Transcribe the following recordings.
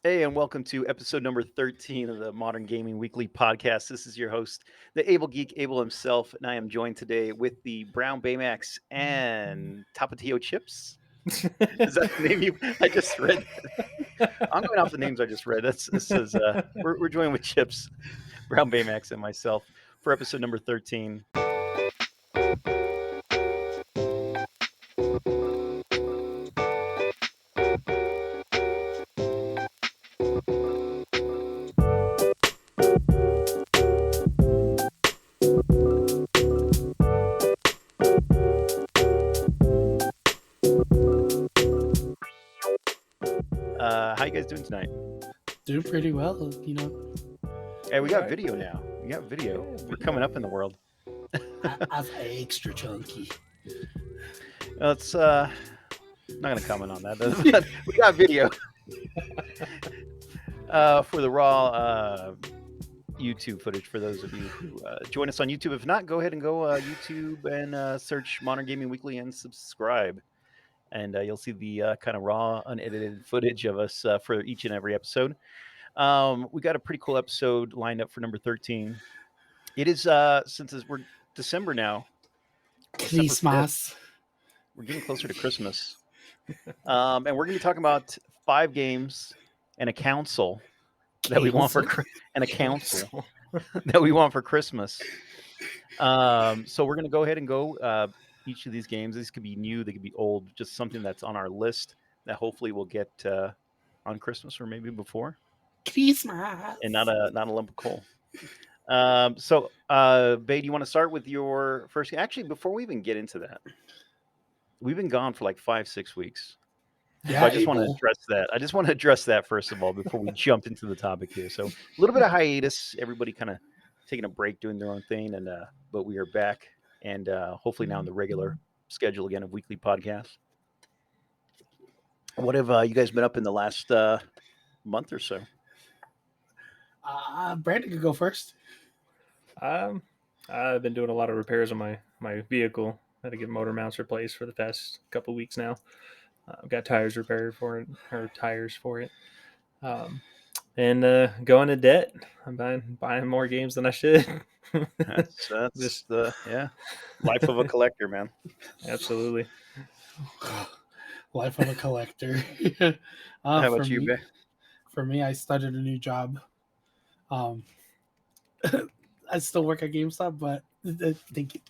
Hey, and welcome to episode number 13 of the Modern Gaming Weekly podcast. This is your host, the AbleGeek, Able himself, and I am joined today with the Brownbaymax and Tapatio Chips. Is that the name you? I just read. I'm going off the names I just read. This is we're joined with Chips, Brownbaymax, and myself for episode number 13. How you guys doing tonight? Doing pretty well, you know. Hey, we All got right. video now. We got video. Yeah, We're coming up in the world. I've extra chunky. It's not gonna comment on that, but we got video. For the raw YouTube footage for those of you who join us on YouTube. If not, go ahead and go YouTube and search Modern Gaming Weekly and subscribe. And you'll see the kind of raw, unedited footage of us for each and every episode. We got a pretty cool episode lined up for number 13. It is, we're December now, December 5th, Christmas. we're getting closer to Christmas. And we're going to be talking about 5 games and a council that we want for and a council that we want for Christmas. So we're gonna go ahead and go each of these games. These could be new, they could be old, just something that's on our list that hopefully we'll get on Christmas or maybe before, Christmas. and not a lump of coal. Bae, do you want to start with your first? Actually, before we even get into that, we've been gone for like 5-6 weeks. Yeah, So I just want to Abel. address that. I just want to address that first of all before we jump into the topic here. So a little bit of hiatus, everybody kind of taking a break, doing their own thing, and but we are back, and hopefully now in the regular schedule again of weekly podcasts. What have you guys been up in the last month or so? Brandon could go first. I've been doing a lot of repairs on my vehicle. Had to get motor mounts replaced for the past couple weeks now. I've got tires repaired for it, or tires for it. And going to debt. I'm buying more games than I should. That's Just the life of a collector, man. absolutely. Life of a collector. How For about you, me, Bae? for me, I started a new job. Um, I still work at GameStop, but thank you.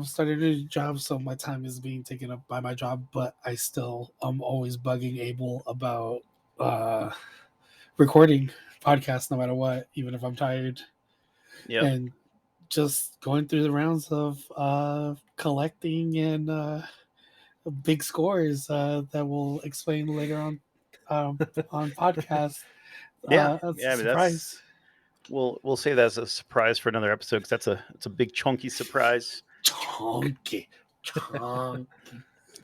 Started a new job, so my time is being taken up by my job, but I still am always bugging Abel about recording podcasts no matter what, even if I'm tired. Yep. And just going through the rounds of collecting and big scores that we'll explain later on podcast. Yeah, That's yeah. a I mean, surprise. we'll say that's a surprise for another episode because it's a big chunky surprise. Chunky.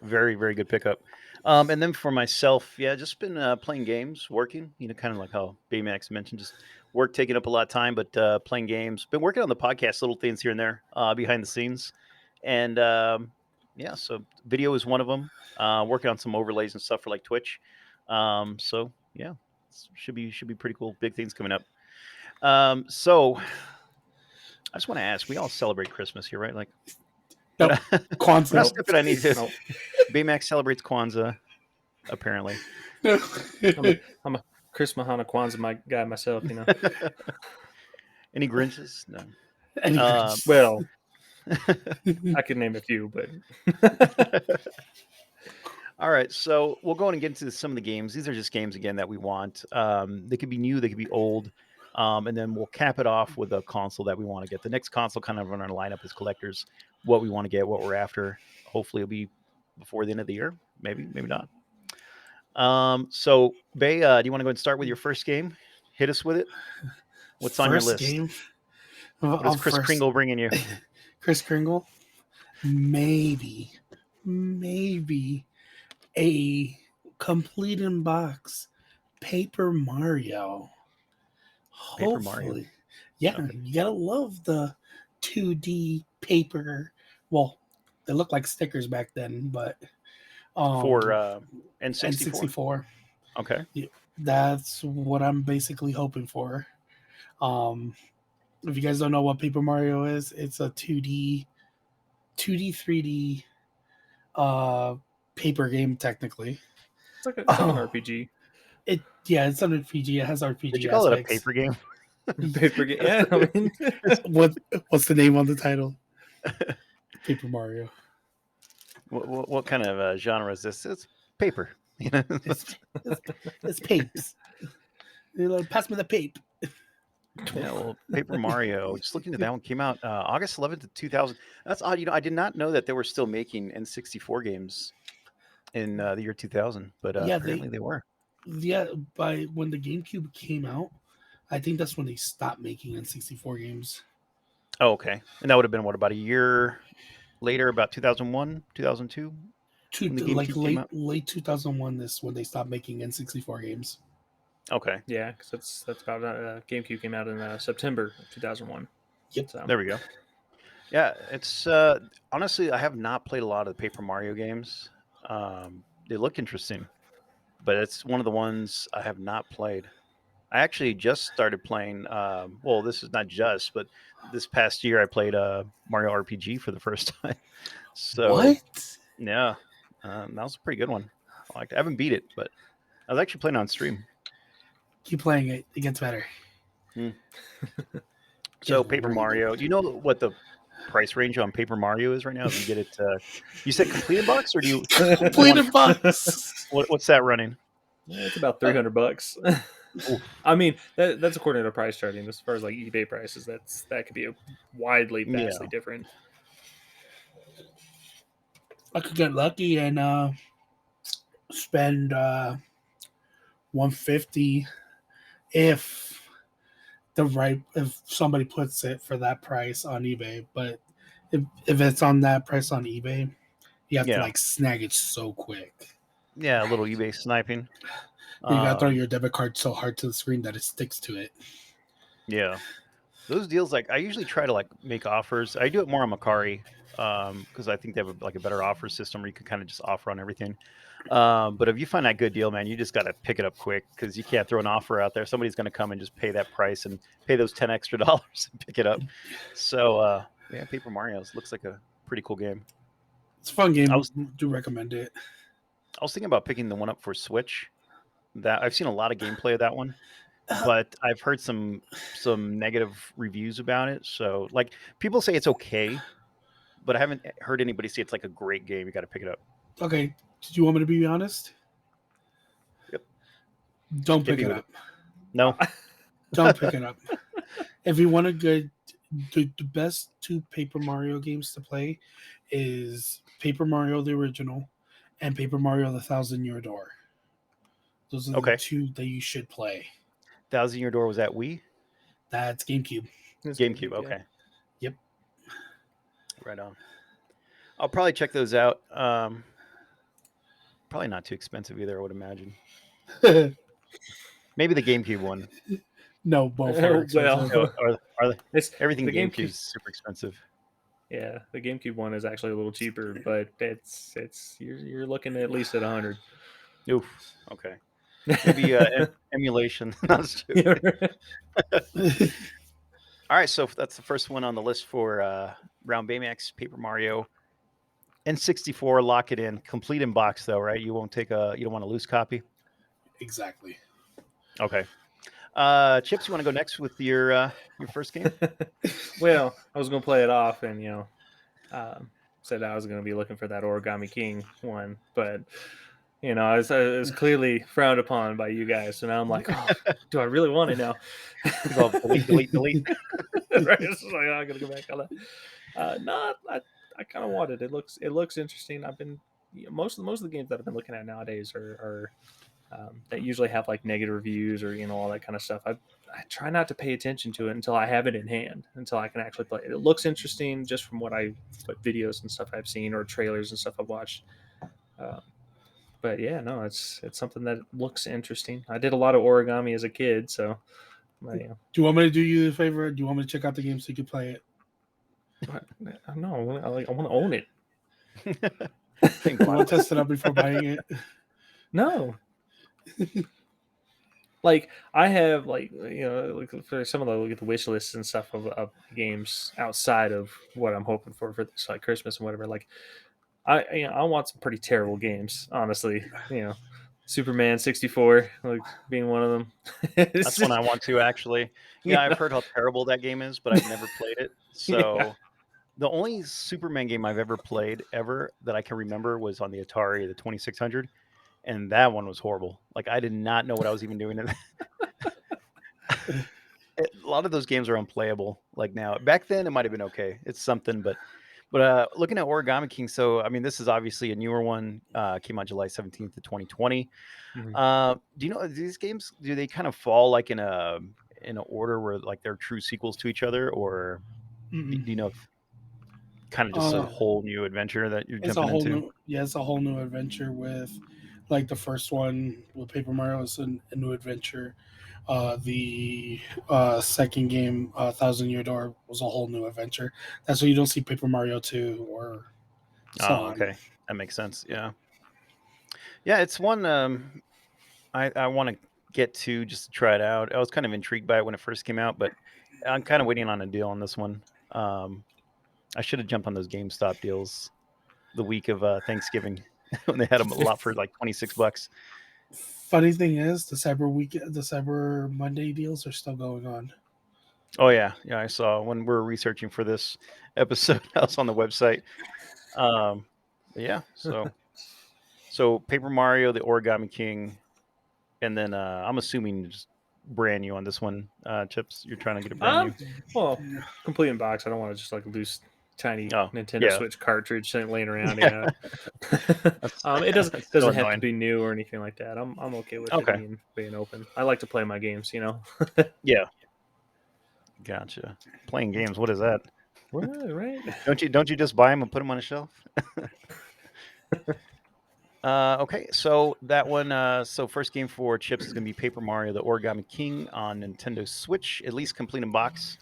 Very, very good pickup. And then for myself, yeah, just been playing games, working. Kind of like how Baymax mentioned, just work taking up a lot of time, but playing games. Been working on the podcast, little things here and there behind the scenes, and yeah, so video is one of them. Working on some overlays and stuff for like Twitch. So yeah, should be pretty cool. Big things coming up. So I just want to ask, we all celebrate Christmas here, right? Like, Nope. what Kwanzaa. step I need to? Nope. Baymax celebrates Kwanzaa, apparently. I'm a Chris Mahana Kwanzaa guy myself. Any Grinches? No. Any Well, I could name a few, but All right, so we'll go on and get into some of the games. These are just games again that we want. They could be new, they could be old, and then we'll cap it off with a console that we want to get. The next console kind of on our lineup is collectors. What we want to get, what we're after. Hopefully, it'll be before the end of the year. Maybe not. So Bay, do you want to go and start with your first game? Hit us with it. What's on your list? Game. What is Chris Kringle bringing you? Chris Kringle? Maybe a complete in box Paper Mario. Paper Mario. Yeah, Okay. you gotta love the 2D paper. Well, they look like stickers back then, but For N64. N64. Okay. That's what I'm basically hoping for. If you guys don't know what Paper Mario is, it's a 2D 3D paper game technically. It's like an Oh, RPG. it's an RPG. It has Did you RPG call it a aspects. paper game? Paper game. Yeah, I mean, What's the name on the title? Paper Mario. What kind of genre is this? It's paper. You know? It's papes. Pass me the pape. Yeah, well, Paper Mario. Just looking at that one, came out August 11th, 2000. That's odd. I did not know that they were still making N64 games in the year 2000, but Yeah, apparently they were. by when the GameCube came out, I think that's when they stopped making N64 games. Oh, okay. And that would have been what, about a year later, about 2001, 2002, when the Like GameCube came out. late 2001 is when they stopped making N64 games. Okay, yeah, because that's about GameCube came out in September of 2001. Yep. So there we go. Yeah, it's honestly, I have not played a lot of the Paper Mario games. They look interesting, but it's one of the ones I have not played. I actually just started playing. Well, this is not just, but this past year I played Mario RPG for the first time. So What? yeah, that was a pretty good one. I haven't beat it, but I was actually playing on stream. Keep playing it. It gets better. So Gets Paper really Mario, do you know what the price range on Paper Mario is right now? If you get it, you said completed box, or do you Completed box. what's that running? it's about $300. Oof. I mean, that's according to price charting. As far as like eBay prices, that could be a vastly Yeah. different. I could get lucky and spend 150 if if somebody puts it for that price on eBay. But if it's on that price on eBay, you have to Yeah. like snag it so quick. Yeah, a little eBay sniping. You gotta throw your debit card so hard to the screen that it sticks to it. Yeah. Those deals, like I usually try to like make offers. I do it more on Macari because I think they have like a better offer system where you can kind of just offer on everything. But if you find that good deal, man, you just got to pick it up quick because you can't throw an offer out there. Somebody's going to come and just pay that price and pay those $10 extra and pick it up. So yeah, Paper Mario's looks like a pretty cool game. It's a fun game. I Do recommend it. was thinking about picking the one up for Switch. That I've seen a lot of gameplay of that one, but I've heard some negative reviews about it. So like people say it's okay, but I haven't heard anybody say it's like a great game. You got to pick it up. Okay. Did you want me to be honest? Yep. Don't Hit pick me it with up. No. Don't pick it up. If you want a good, the best two Paper Mario games to play is Paper Mario the original and Paper Mario the Thousand Year Door. Those are the Okay. two that you should play. Thousand Year Door was that Wii? That's GameCube. It's GameCube. yeah. Okay. Yep. Right on. I'll probably check those out. Probably not too expensive either, I would imagine. Maybe the GameCube one. No, both are expensive. Well, Are they? it's Everything the GameCube GameCube. is super expensive. Yeah, the GameCube one is actually a little cheaper, but it's you're looking at least at 100. Oof. Okay. Maybe emulation. That's true. All right, so that's the first one on the list for Brownbaymax Paper Mario. N64, lock it in. Complete in box though, right? You won't take you don't want a loose copy? Exactly. Okay. Chips, you want to go next with your first game? Well, I was gonna play it off, and said I was gonna be looking for that Origami King one, but I was clearly frowned upon by you guys. So now I'm like, oh, do I really want it now? Delete. Right? It's like, I'm gonna go back on that. No, I kind of want it. It looks interesting. I've been most of the games that I've been looking at nowadays are that usually have like negative reviews or all that kind of stuff. I try not to pay attention to it until I have it in hand, until I can actually play it. It looks interesting just from what videos and stuff I've seen or trailers and stuff I've watched. But yeah, no, it's something that looks interesting. I did a lot of origami as a kid, so. Do you want me to do you a favor? Do you want me to check out the game so you can play it? No, I want to own it. You want to test it out before buying it? No. Like I have like for some of the wish lists and stuff of games outside of what I'm hoping for this like Christmas and whatever. Like I want some pretty terrible games, honestly. Superman 64 like being one of them. It's That's one I just, want to actually. you Yeah, I've know, heard how terrible that game is, but I've never played it. yeah. So the only Superman game I've ever played ever that I can remember was on the Atari, the 2600, and that one was horrible. Like I did not know what I was even doing. A lot of those games are unplayable. Like now, back then it might have been okay. It's something, but looking at Origami King, so I mean, this is obviously a newer one. Came out July 17th of 2020. Mhm. Do you know these games? Do they kind of fall like in a order where like they're true sequels to each other, or Mm-mm. do you know if kind of just a Uh, whole new adventure that you're it's a jumping whole into? new, yeah, it's a whole new adventure with, like the first one with Paper Mario is a new adventure. The second game, Thousand Year Door, was a whole new adventure. That's why you don't see Paper Mario 2 or so Oh, on. okay, that makes sense. Yeah, yeah, it's one I want to get to just to try it out. I was kind of intrigued by it when it first came out, but I'm kind of waiting on a deal on this one. Um, I should have jumped on those GameStop deals the week of Thanksgiving when they had them a lot for like $26. Funny thing is, the Cyber Monday deals are still going on. Oh yeah, yeah. I saw when we were researching for this episode. I was on the website. Um, yeah. So Paper Mario, the Origami King, and then I'm assuming just brand new on this one. Chips, you're trying to get it brand new. Well, complete in box. I don't want to just like loose tiny Oh Nintendo yeah, Switch cartridge laying around. yeah. Yeah. That's, It doesn't that's so doesn't have to annoying. be new or anything like that. I'm okay with it Okay. being open. I like to play my games. Yeah. Gotcha. Playing games. What is that? Well, right. Don't you just buy them and put them on a shelf? Okay, so that one. So first game for Chips is going to be Paper Mario: The Origami King on Nintendo Switch, at least complete in box.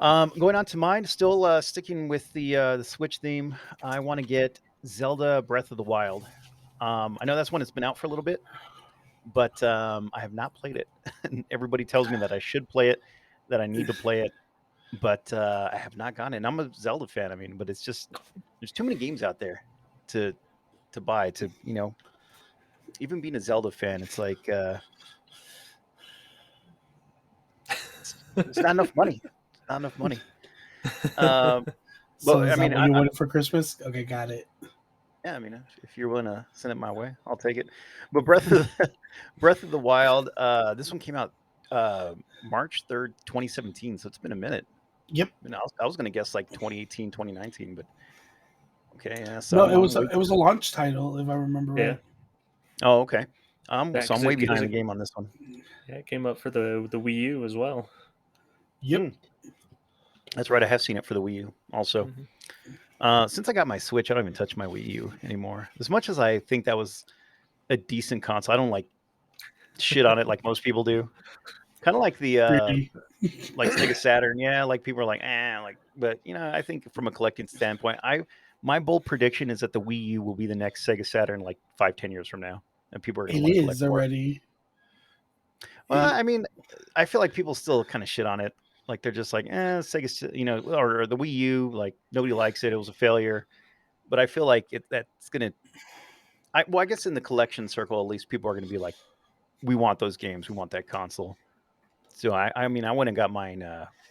Going on to mine, still sticking with the Switch theme. I want to get Zelda Breath of the Wild. I know that's one that's been out for a little bit, but I have not played it. And everybody tells me that I should play it, that I need to play it, but I have not gotten it. And I'm a Zelda fan. I mean, but it's just there's too many games out there to buy to even being a Zelda fan. It's like it's not enough money. It's not enough money. Um, So but I is that mean, what you wanted for Christmas? Okay, got it. yeah, I mean, if you're willing to send it my way, I'll take it. But Breath of the Wild, this one came out March 3rd, 2017, so it's been a minute. Yep. I mean, I was going to guess like 2018, 2019, but okay, yeah, so No, I'm way. it was a launch title if I remember Yeah. right. Oh, okay. Yeah, So I'm because way behind the game on this one. it came up for the Wii U as well. Yep. That's right. I have seen it for the Wii U also. Mhm. Since I got my Switch, I don't even touch my Wii U anymore. As much as I think that was a decent console, I don't like shit on it like most people do. Kind of like the Really. like Sega Saturn. Yeah, like people are like, but I think from a collecting standpoint, my bold prediction is that the Wii U will be the next Sega Saturn like 5-10 years from now, and people are going to It want to collect is more. already. Well, I mean, I feel like people still kind of shit on it. Like they're just like, Sega, or the Wii U, like nobody likes it. It was a failure. But I feel like that's gonna. I guess in the collection circle, at least people are gonna be like, we want those games. We want that console. So I mean, I went and got mine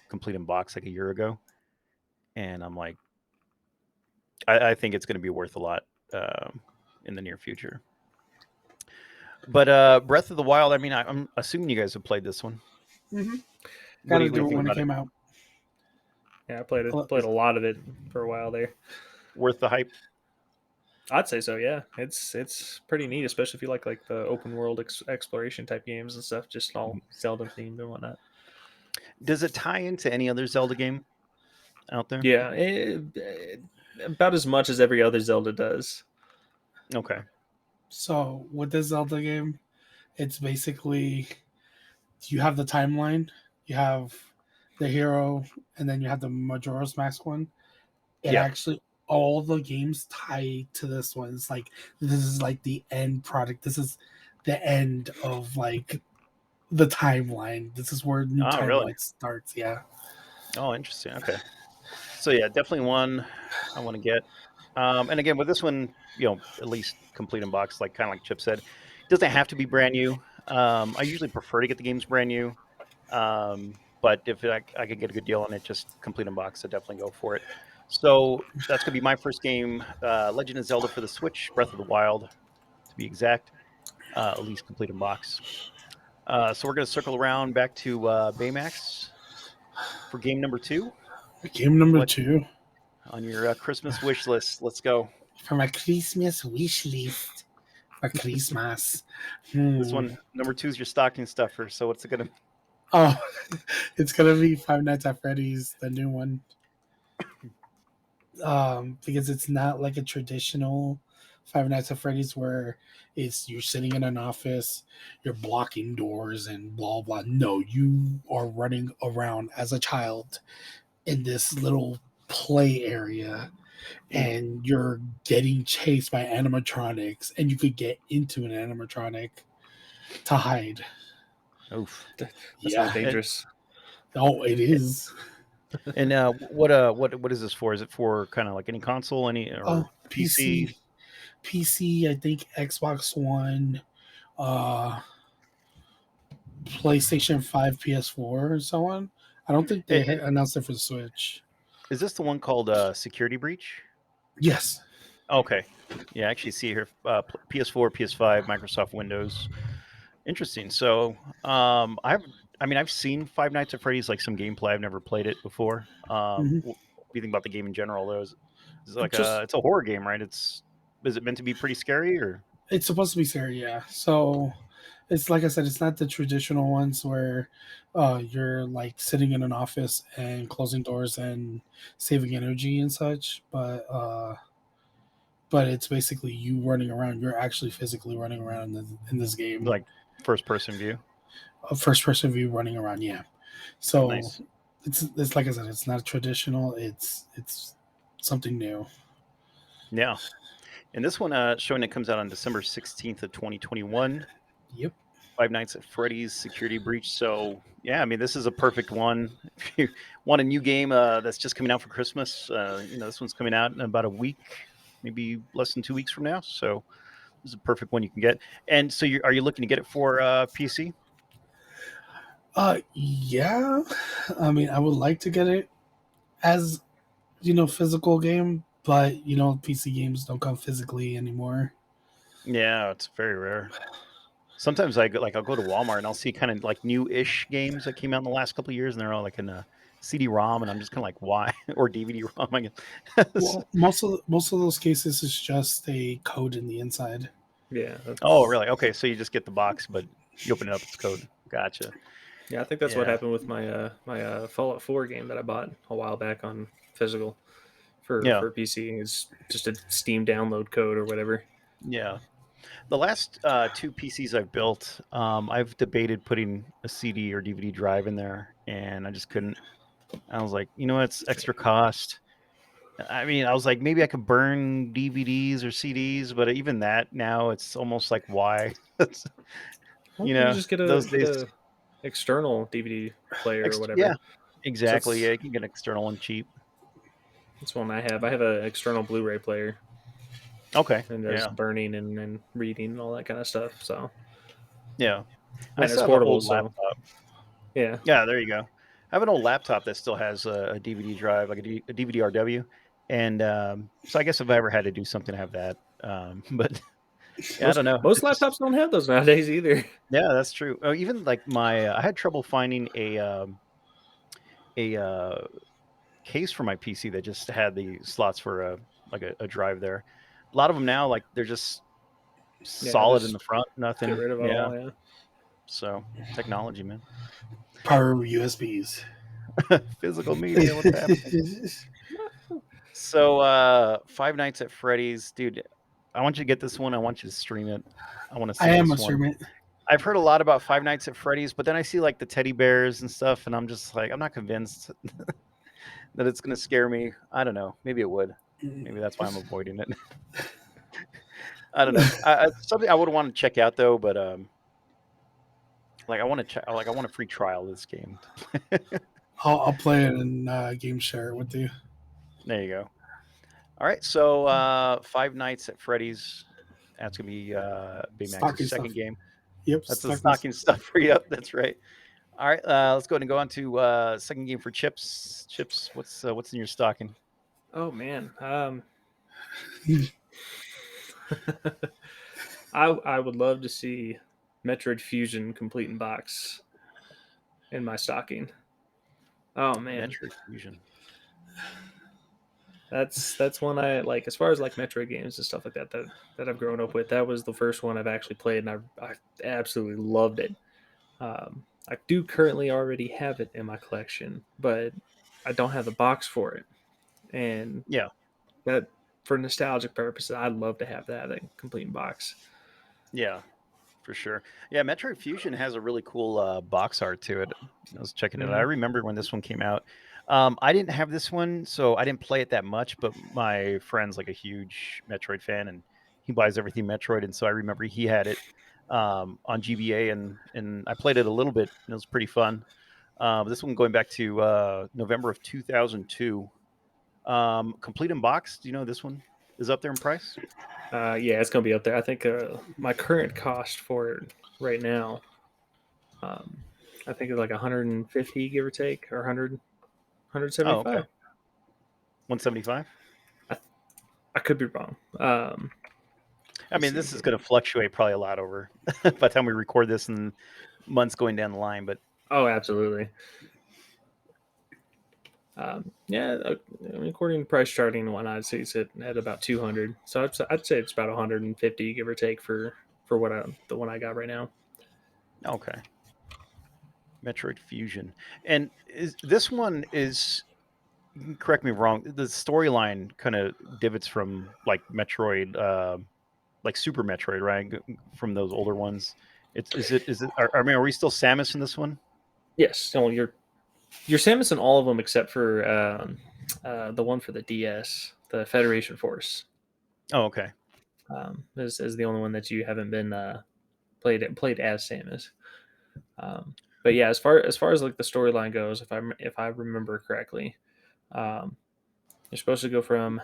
complete in box like a year ago, and I'm like, I think it's gonna be worth a lot in the near future. But Breath of the Wild, I mean, I'm assuming you guys have played this one. Mm-hmm. What Got do to you, what do do you it think when it about it? came out. Yeah, I played Well, a lot of it for a while there. Worth the hype? I'd say so. Yeah, it's pretty neat, especially if you like the open world exploration type games and stuff, just all Zelda themed and whatnot. Does it tie into any other Zelda game out there? Yeah, about as much as every other Zelda does. Okay. So with this Zelda game, it's basically you have the timeline, you have the hero, and then you have the Majora's Mask one. It Yeah. actually all the games tie to this one. It's like this is like the end product. This is the end of like the timeline. This is where new Oh, really? timeline starts. Yeah. Oh, interesting. Okay. So yeah, definitely one I want to get. And again, with this one, at least complete in box, like kind of like Chip said, it doesn't have to be brand new. I usually prefer to get the games brand new. But if I could get a good deal on it, just complete in box, I'd definitely go for it. So that's gonna be my first game, Legend of Zelda for the Switch, Breath of the Wild, to be exact. At least complete in box. So we're gonna circle around back to Baymax for game number 2. Game number What 2 on your Christmas wish list? Let's go. for my Christmas wish list for Christmas. This one, number 2 is your stocking stuffer. So what's it gonna? Oh, it's gonna be Five Nights at Freddy's, the new one. Because it's not like a traditional Five Nights at Freddy's where it's you're sitting in an office, you're blocking doors and blah blah. No, you are running around as a child in this little play area and you're getting chased by animatronics and you could get into an animatronic to hide. Oof. That Yeah. sounds dangerous. Oh, it is. And what is this for? Is it for kind of like any console, any or Oh, PC? PC, I think Xbox One, uh PlayStation 5, PS4, and so on. I don't think they announced it for the Switch. Is this the one called Security Breach? Yes. Okay. Yeah, I actually see here PS4, PS5, Microsoft Windows. Interesting. So, I've seen Five Nights at Freddy's, like some gameplay. I've never played it before. hmm What do you think about the game in general? Though, it's like Just it's a horror game, right? Is it meant to be pretty scary or? it's supposed to be scary, yeah. So it's like I said, it's not the traditional ones where you're like sitting in an office and closing doors and saving energy and such, but it's basically you running around. You're actually physically running around in this game. Like first person view? A first person view running around, yeah. So Nice. it's like I said, it's not traditional. It's something new. Yeah. And this one showing it comes out on December 16th of 2021. Yep. Five Nights at Freddy's Security Breach. So yeah, I mean this is a perfect one if you want a new game that's just coming out for Christmas. This one's coming out in about a week, maybe less than 2 weeks from now. So this is a perfect one you can get. And so are you looking to get it for PC? Yeah. I mean, I would like to get it as physical game, but PC games don't come physically anymore. Yeah, it's very rare. Sometimes I'll go to Walmart and I'll see kind of like new-ish games that came out in the last couple of years, and they're all like in a CD-ROM, and I'm just kind of like, why? Or DVD-ROM, I guess. Well, most of those cases is just a code in the inside. Yeah. Oh, really? Okay, so you just get the box, but you open it up, it's code. Gotcha. Yeah, I think that's what Yeah. happened with my Fallout 4 game that I bought a while back on physical for Yeah. PC. It's just a Steam download code or whatever. Yeah. The last 2 PCs I've built, I've debated putting a CD or DVD drive in there, and I just couldn't. I was like, it's extra cost. I mean, I was like, maybe I could burn DVDs or CDs, but even that now, it's almost like, why? Well, you can just Those get days. a external DVD player or Yeah, whatever. exactly. Yeah, That's you can get external and cheap. that's one I have. I have an external Blu-ray player, Okay. and there's Yeah. burning and reading and all that kind of stuff. So, Yeah. I and it's still have an portable. old So, laptop. yeah. Yeah, there you go. I have an old laptop that still has a DVD drive, like a DVD RW, and so I guess if I ever had to do something, I have that. But yeah, I don't know. Most It's just laptops don't have those nowadays either. yeah, that's true. Oh, even like I had trouble finding a case for my PC that just had the slots for a drive there. A lot of them now, like they're just Yeah, solid in just the front, get nothing. rid of it Yeah. all. Yeah. So technology, man. Power USBs. Physical media, what's happening? So Five Nights at Freddy's, dude. I want you to get this one. I want you to stream it. I want to I see am this a one. streamer. I've heard a lot about Five Nights at Freddy's, but then I see like the teddy bears and stuff, and I'm just like, I'm not convinced that it's gonna scare me. I don't know. Maybe it would. Maybe that's why I'm avoiding it. I don't know. Something I would want to check out though, but like I want to check. Like I want a free trial of this game. I'll play it and game share it with you. There you go. All right, so Five Nights at Freddy's. That's gonna be Baymax's Stocking second stuff. game. Yep, That's the stocking stocking stuff for you. That's right. All right, let's go ahead and go on to second game for Chips. Chips, what's in your stocking? Oh man. I would love to see Metroid Fusion complete in box in my stocking. Oh man, Metroid Fusion. that's one I like. As far as like Metroid games and stuff like that I've grown up with, that was the first one I've actually played, and I absolutely loved it. I do currently already have it in my collection, but I don't have the box for it, and Yeah, that for nostalgic purposes, I'd love to have that complete in box. yeah, for sure. Yeah, Metroid Fusion has a really cool box art to it. I was checking it out. I Hmm. remember when this one came out. I didn't have this one, so I didn't play it that much. But my friend's like a huge Metroid fan, and he buys everything Metroid. And so I remember he had it on GBA, and I played it a little bit, and it was pretty fun. This one going back to November of 2002. Complete in box. Do you know this one is up there in price? Yeah, it's gonna be up there. I think my current cost for it right now, um, I think it's like 150, give or take, or 100, Oh, okay. 175. 175. I could be wrong. I Let's mean, see this is here. going to fluctuate probably a lot over by the time we record this and months going down the line. But Oh, absolutely. Yeah, I mean, according to price charting and whatnot, it's at about 200. So I'd say it's about 150, give or take, for the one I got right now. okay, Metroid Fusion, and this one is. You can correct me if I'm wrong. The storyline kind of divots from like Metroid, like Super Metroid, right? From those older ones. It's is it? I mean, are we still Samus in this one? Yes, so you're Samus in all of them except for the one for the DS, the Federation Force. Oh, okay. Is the only one that you haven't been played as Samus. But yeah, as far as like the storyline goes, if I remember correctly, um, you're supposed to go from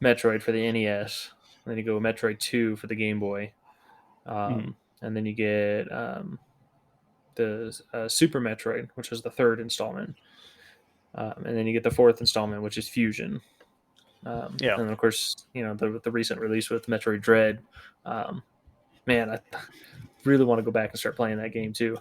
Metroid for the NES, and then you go Metroid 2 for the Game Boy, Mhm. and then you get the Super Metroid, which is the third installment, and then you get the fourth installment, which is Fusion. Yeah. And then of course, the recent release with Metroid Dread. Um, Man, I really want to go back and start playing that game too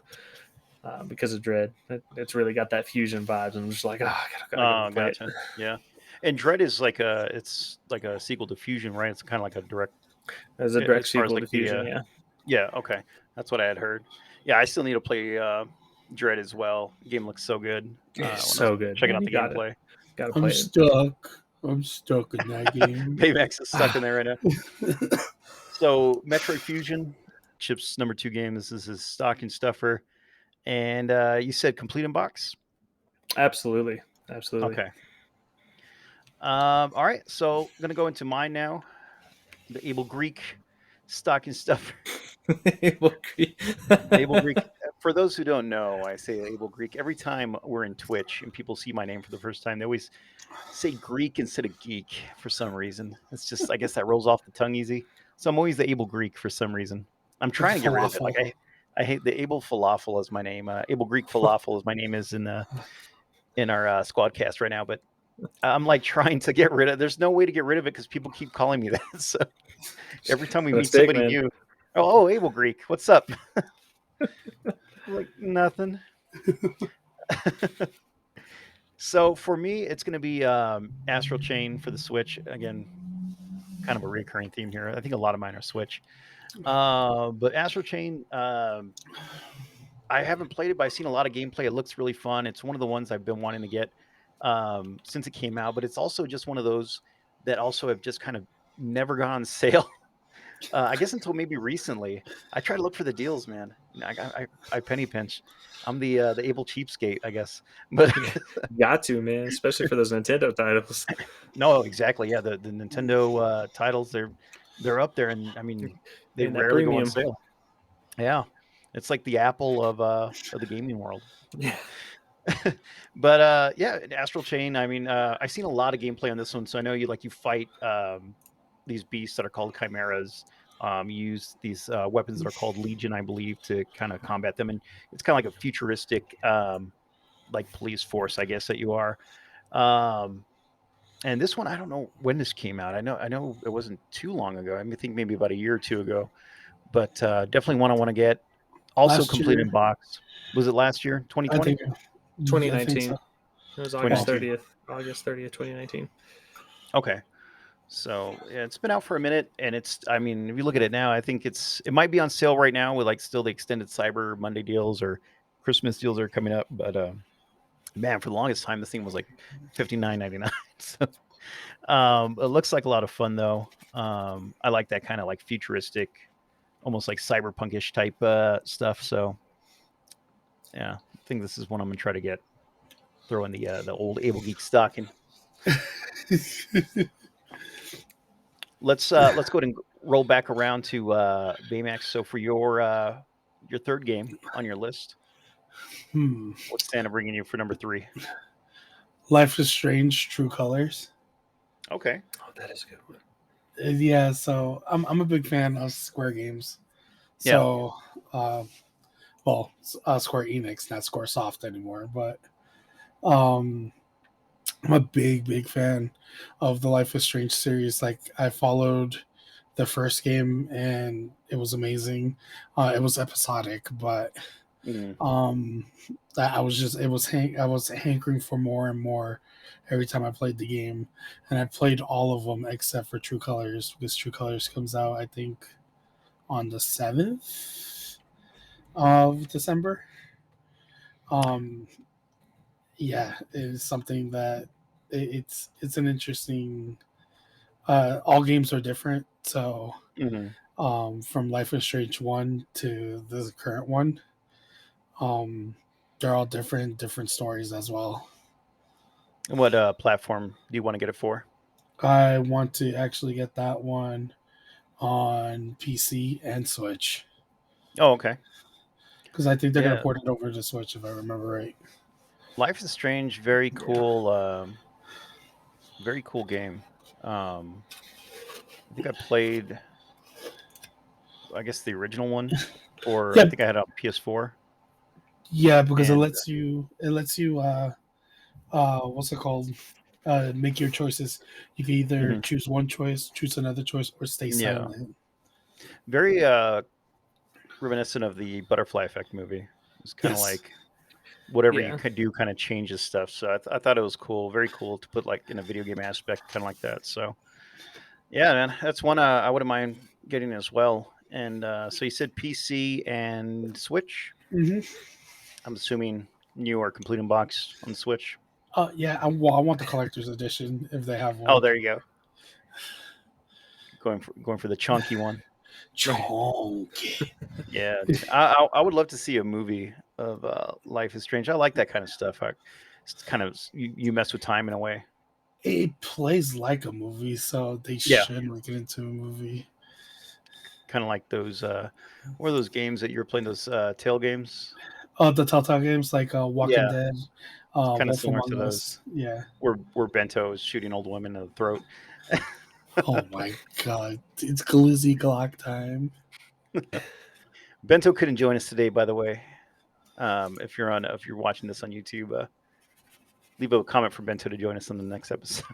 because of Dread. It's really got that Fusion vibes, and I'm just like, oh, I gotta go play it. Gotcha. Yeah. And Dread is like it's like a sequel to Fusion, right? It's kind of like a direct As a direct as far as sequel like to the Fusion, yeah. yeah, okay. That's what I had heard. Yeah, I still need to play Dread as well. The game looks so good. It's When I was so good, checking man. out You the got it. gameplay. Got to I'm play it. stuck. I'm stuck in that game. Payback's is stuck in there right now. So Metroid Fusion, Chip's number 2 game. This is his stocking stuffer. And you said complete in box? Absolutely, absolutely. Okay. All right. So I'm gonna go into mine now. The Able Greek stocking stuffer. Able Greek. For those who don't know, I say Able Greek every time we're in Twitch and people see my name for the first time. They always say Greek instead of geek for some reason. It's just, I guess that rolls off the tongue easy. So I'm always the Able Greek for some reason. I'm Like trying to get rid of it. falafel. I hate the Able Falafel as my name. Able Greek Falafel as my name is in our Squadcast right now. But I'm like trying to get rid of. There's no way to get rid of it because people keep calling me that. So every time we Gonna meet stick, somebody man. new, oh, Able Greek, what's up? Like nothing. So for me, it's going to be Astral Chain for the Switch. Again, kind of a recurring theme here. I think a lot of mine are Switch. But Astral Chain, I haven't played it, but I've seen a lot of gameplay. It looks really fun. It's one of the ones I've been wanting to get since it came out. But it's also just one of those that also have just kind of never gone on sale. I guess until maybe recently. I try to look for the deals, man. I penny pinch. I'm the able cheapskate, I guess. But Got to, man, especially for those Nintendo titles. no, exactly. Yeah, the Nintendo titles, they're up there, and I mean, they Paying that rarely go on premium. sale. Yeah, it's like the Apple of the gaming world. Yeah. But yeah, Astral Chain. I mean, I've seen a lot of gameplay on this one, so I know you fight these beasts that are called chimeras. You use these weapons that are called Legion, I believe, to kind of combat them, and it's kind of like a futuristic like police force, I guess that you are. Um, and this one, I don't know when this came out. I know it wasn't too long ago. I think maybe about a year or two ago. But definitely one I want to get. Also Last complete year, in box. Was it last year? I 2020? think. I think 2019. so. It was August 2019. 30th. August 30th, 2019. Okay. So yeah, it's been out for a minute, and I mean, if you look at it now, I think it might be on sale right now with like still the extended Cyber Monday deals or Christmas deals are coming up. But man, for the longest time, this thing was like $59.99. So it looks like a lot of fun though. I like that kind of like futuristic, almost like cyberpunkish type stuff. So yeah, I think this is one I'm gonna try to get. Throw in the old AbleGeek stocking. Let's go ahead and roll back around to Baymax. So for your third game on your list, what's Santa bringing you for number 3? Life is Strange: True Colors. Okay. Oh, that is a good one. Yeah, so I'm a big fan of Square games. Yeah. So, Square Enix, not Square Soft anymore, but I'm a big fan of the Life is Strange series. Like I followed the first game and it was amazing. It was episodic, but Mhm. I was hankering for more and more every time I played the game, and I played all of them except for True Colors because True Colors comes out I think on the 7th of December. Um, yeah, it is something that it's an interesting. All games are different, so Mhm. from Life is Strange 1 to the current one, um, they're all different stories as well. And what platform do you want to get it for? I want to actually get that one on PC and Switch Oh, okay. because I think they're going to Yeah, port it over to Switch if I remember right. Life is Strange, very Yeah. cool. Very cool game. I think I played, I guess the original one, or I Yeah, think I had it on PS4. yeah, because And it lets you what's it called? Make your choices. You can either mhm, choose one choice, choose another choice, or stay yeah, silent. very reminiscent of the Butterfly Effect movie. It's kind of Yes. like whatever you Yeah. could do kind of changes stuff. So I thought it was cool, very cool to put like in a video game aspect, kind of like that. So yeah, man, that's one I wouldn't mind getting as well. And so you said PC and Switch. hmm I'm assuming new or complete in box on the Switch. Yeah. I want the collector's edition if they have Oh, one. there you go. Going for the chunky one. Chonky. Yeah, dude. I would love to see a movie of Life is Strange. I like that kind of stuff. It's kind of you mess with time in a way. It plays like a movie, so they Yeah, should make it into a movie. kind of like those. What are those games that you were playing? Those tail games. The Telltale games like Walking Yeah, Dead, kind of Wolf similar Among to Us. those. Yeah. Where Bento is shooting old women in the throat. Oh my god, it's Glizzy Glock time. Bento couldn't join us today, by the way. If you're watching this on YouTube, leave a comment for Bento to join us on the next episode.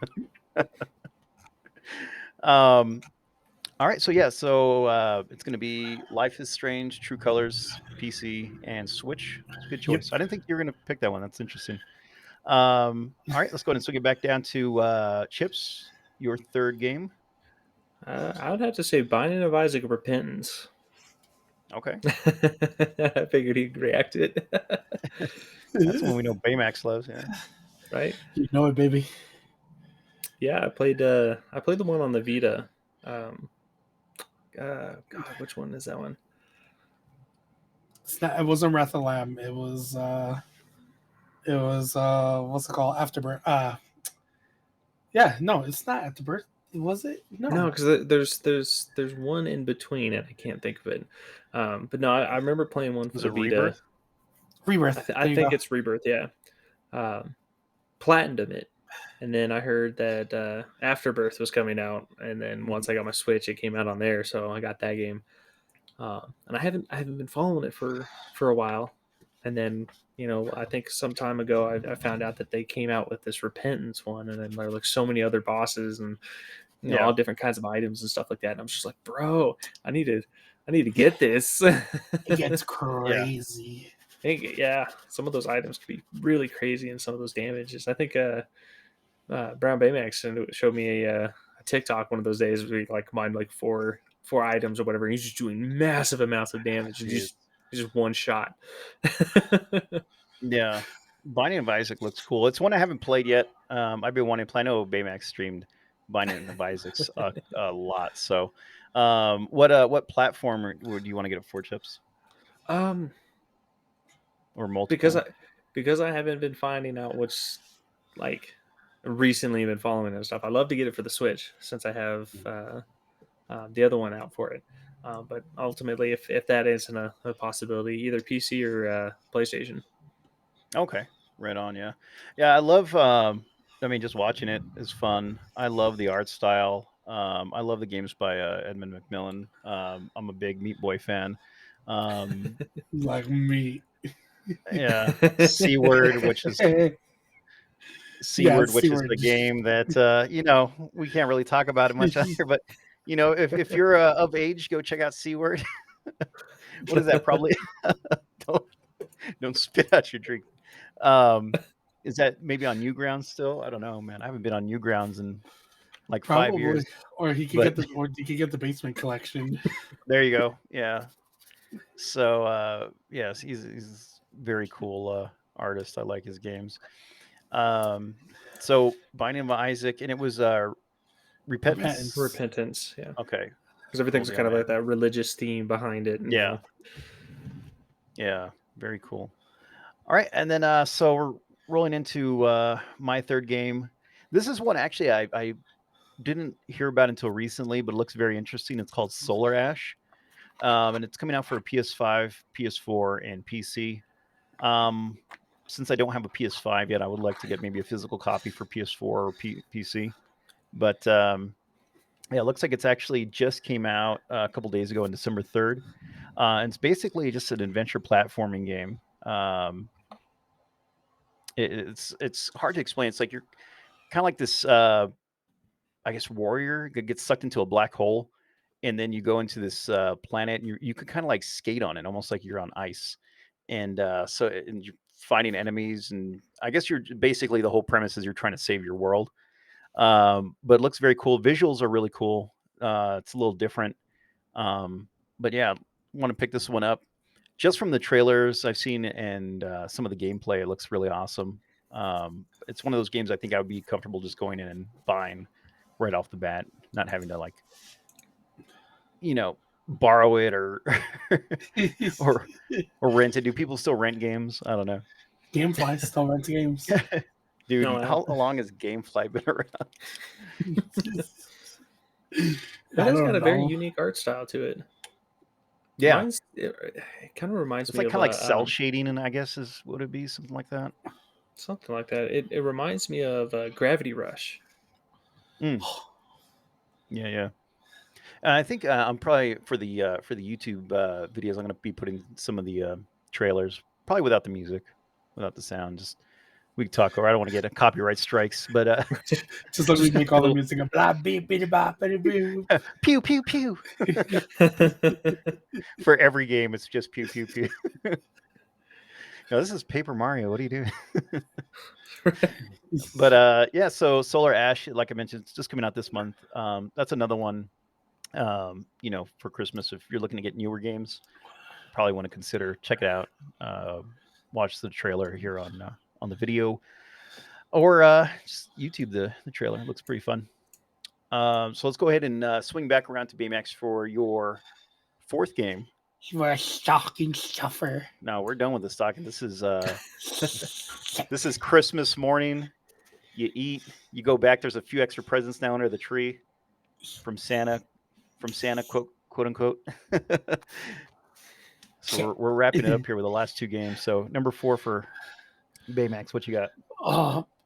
um, all right, so yeah, so it's going to be Life is Strange, True Colors, PC, and Switch. It's a good Yep. choice. I didn't think you were going to pick that one. That's interesting. All right, let's go ahead and swing it back down to Chips. Your third game. I would have to say Binding of Isaac Repentance. Okay, I figured he'd react to it. that's one we know Baymax loves. Yeah. Right? You know it, baby. Yeah, I played the one on the Vita. Um, God, which one is that one? It's not. It wasn't Wrath of Lamb. It was. What's it called? Afterburn. Yeah. No, it's not Afterbirth. Was it? No, No. because there's one in between, and I can't think of it. But no, I remember playing one for Was the it Vita. Rebirth? Rebirth. I There you think go. it's Rebirth. Yeah, um, platinumed it, and then I heard that Afterbirth was coming out, and then once I got my Switch, it came out on there, so I got that game. And I haven't been following it for a while, and then I think some time ago I found out that they came out with this Repentance one, and then there were like so many other bosses and Yeah. all different kinds of items and stuff like that. And I'm just like, bro, I need to get this. It gets crazy. Yeah, some of those items could be really crazy, and some of those damages. I think Brownbaymax showed me a TikTok one of those days where he like combined like four items or whatever. And he's just doing massive amounts of damage and Jeez. just one shot. Yeah. Binding of Isaac looks cool. It's one I haven't played yet. I've been wanting to play. I know Baymax streamed Binding of Isaac's a lot. So, what platform would you want to get it for, Chips, um, or because multiple? I haven't been finding out what's like recently been following and stuff. I love to get it for the Switch since I have the other one out for it. But ultimately, if that isn't a possibility, either PC or PlayStation. Okay, right on. Yeah, yeah. I love. I mean, just watching it is fun. I love the art style. I love the games by Edmund McMillan. I'm a big Meat Boy fan. Um, Like me. yeah, Seaward, which is Yeah, Seaward, which is Seward. the game that we can't really talk about it much on here. But if you're of age, go check out Seaward. What is that? Probably don't don't spit out your drink. Um, is that maybe on Newgrounds still? I don't know, man. I haven't been on Newgrounds in like 5 years. Probably. Or But he could get the basement collection. there you go. Yeah. So yes, he's very cool artist. I like his games. Um, so Binding of Isaac, and it was Repentance. Repentance, yeah, Okay, because cool everything's deal, kind of like man. that religious theme behind it. Yeah, yeah, very cool. All right, and then so we're rolling into my third game. This is one actually I didn't hear about until recently, but it looks very interesting. It's called Solar Ash, and it's coming out for PS5, PS4, and PC. Um, since I don't have a PS5 yet, I would like to get maybe a physical copy for PS4 or PC. But yeah, it looks like it's actually just came out a couple days ago on December 3rd. And it's basically just an adventure platforming game. It's hard to explain. It's like you're kind of like this, I guess, warrior that gets sucked into a black hole, and then you go into this planet, and you can kind of like skate on it, almost like you're on ice. And and you're fighting enemies, and I guess you're basically the whole premise is you're trying to save your world. But it looks very cool. Visuals are really cool. It's a little different. But yeah, want to pick this one up just from the trailers I've seen and some of the gameplay. It looks really awesome. It's one of those games I think I would be comfortable just going in and buying right off the bat, not having to like, borrow it or or rent it. Do people still rent games? I don't know. Gamefly still rents games. Dude, No, how long has GameFly been around? that I has got don't a very know. unique art style to it. Yeah, It kind of reminds it's me like of kind of like cell shading, and I guess is would it be something like that? something like that. It reminds me of Gravity Rush. Mm, yeah, yeah. I think I'm probably for the YouTube videos. I'm going to be putting some of the trailers, probably without the music, without the sound. Just we can talk. Or I don't want to get a copyright strikes, but Just let me Just make a all the little. music. Blah, beep, beep, bop, beep, beep. pew pew pew. For every game, it's just pew pew pew. No, this is Paper Mario. What are you doing? But yeah, so Solar Ash, like I mentioned, it's just coming out this month. That's another one. For Christmas, if you're looking to get newer games, probably want to consider check it out. Watch the trailer here on the video, or just YouTube the trailer. It looks pretty fun. So let's go ahead and swing back around to Baymax for your fourth game. You are a stocking stuffer. No, we're done with the stocking. This is Christmas morning. You eat, you go back. There's a few extra presents now under the tree. from Santa, quote unquote. So we're wrapping it up here with the last two games. So number 4 for Baymax. What you got?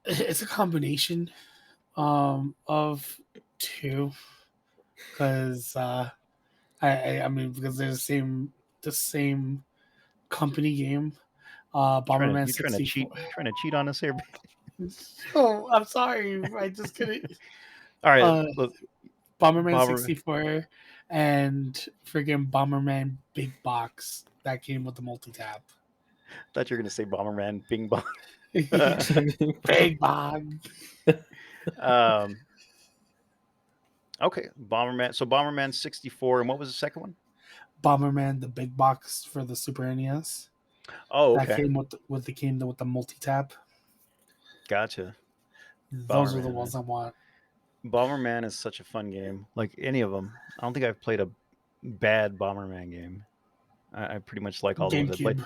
It's a combination of two, because I mean, because they're the same company game. Bomberman You trying to 64. cheat? Trying to cheat on us here? Oh, I'm sorry. I just couldn't. All right, Uh, Bomberman Bomber. 64 and freaking Bomberman Big Box that came with the multi-tap. Thought you were gonna say Bomberman Bing Bong. Big Box. um. Okay, Bomberman. So Bomberman 64, and what was the second one? Bomberman the Big Box for the Super NES. Oh, That okay, came with the multi-tap. gotcha. Those are the Bomberman, ones man. I want. Bomberman is such a fun game. Like any of them, I don't think I've played a bad Bomberman game. I pretty much like all the ones I played.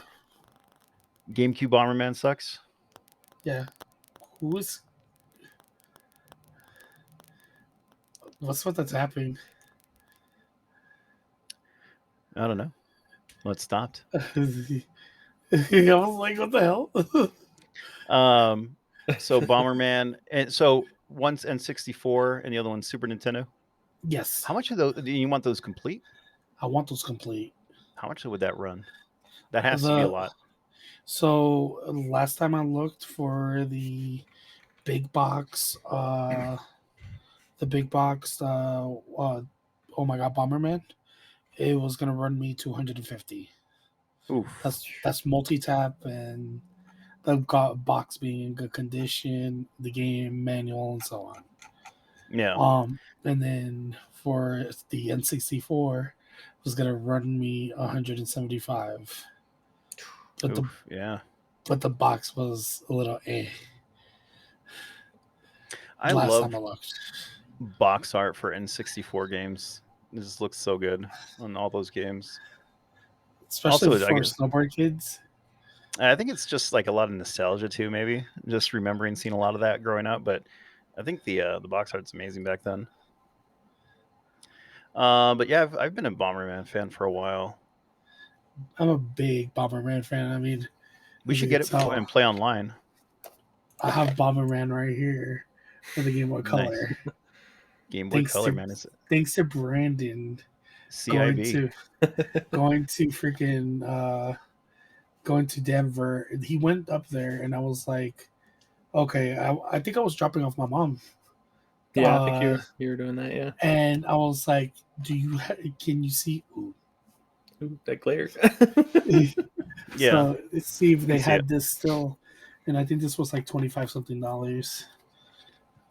GameCube. GameCube Bomberman sucks. Yeah. What's with the tapping? I don't know. Well, it stopped. I was like, what the hell? So Bomberman, and so one's N64 and the other one's Super Nintendo. Yes. How much of those do you want those complete? I want those complete. How much would that run? That has to be a lot. So last time I looked for the big box, oh my god, Bomberman, it was gonna run me 250. Oof. That's multi-tap and the box being in good condition, the game manual and so on. Yeah. And then for the N64, it was gonna run me 175. But Oof, yeah. but the box was a little I last love time I looked. box art for N64 games. It just looks so good on all those games. Especially Also, I for guess snowboard kids. I think it's just like a lot of nostalgia too. Maybe just remembering seeing a lot of that growing up. But I think the box art's amazing back then. But yeah, I've been a Bomberman fan for a while. I'm a big Bomberman fan. I mean, We as should you get can it tell, and play online. I have Bomberman right here for the Game Boy Nice. Color. Game Boy Thanks Color, to man. It's thanks to Brandon going CIB. to going to Denver. He went up there, and I was like, okay, I think I was dropping off my mom. Yeah, I think you were doing that. Yeah. And I was like, can you see? Ooh, that glare. Yeah. So let's see if they see had it. this still, and I think this was like $25 something. Oh, But it's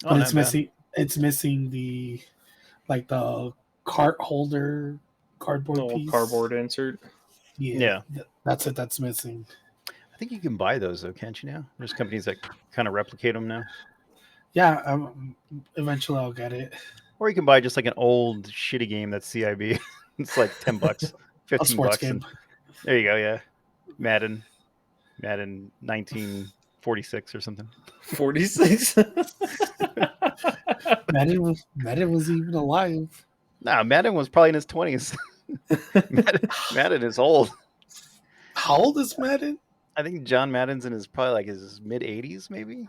not bad. missing. It's missing the cart holder cardboard Little piece. cardboard insert. Yeah. That's it. That's missing. I think you can buy those though, can't you? Now there's companies that kind of replicate them now. Yeah. Eventually, I'll get it. Or you can buy just like an old shitty game that's CIB. It's like $10, A 15 sports bucks, game. and there you go. Yeah, Madden 1946 or something. 46. Madden was even alive. Nah, Madden was probably in his 20s. Madden is old. How old is Madden? I think John Madden's in probably like his mid 80s, maybe.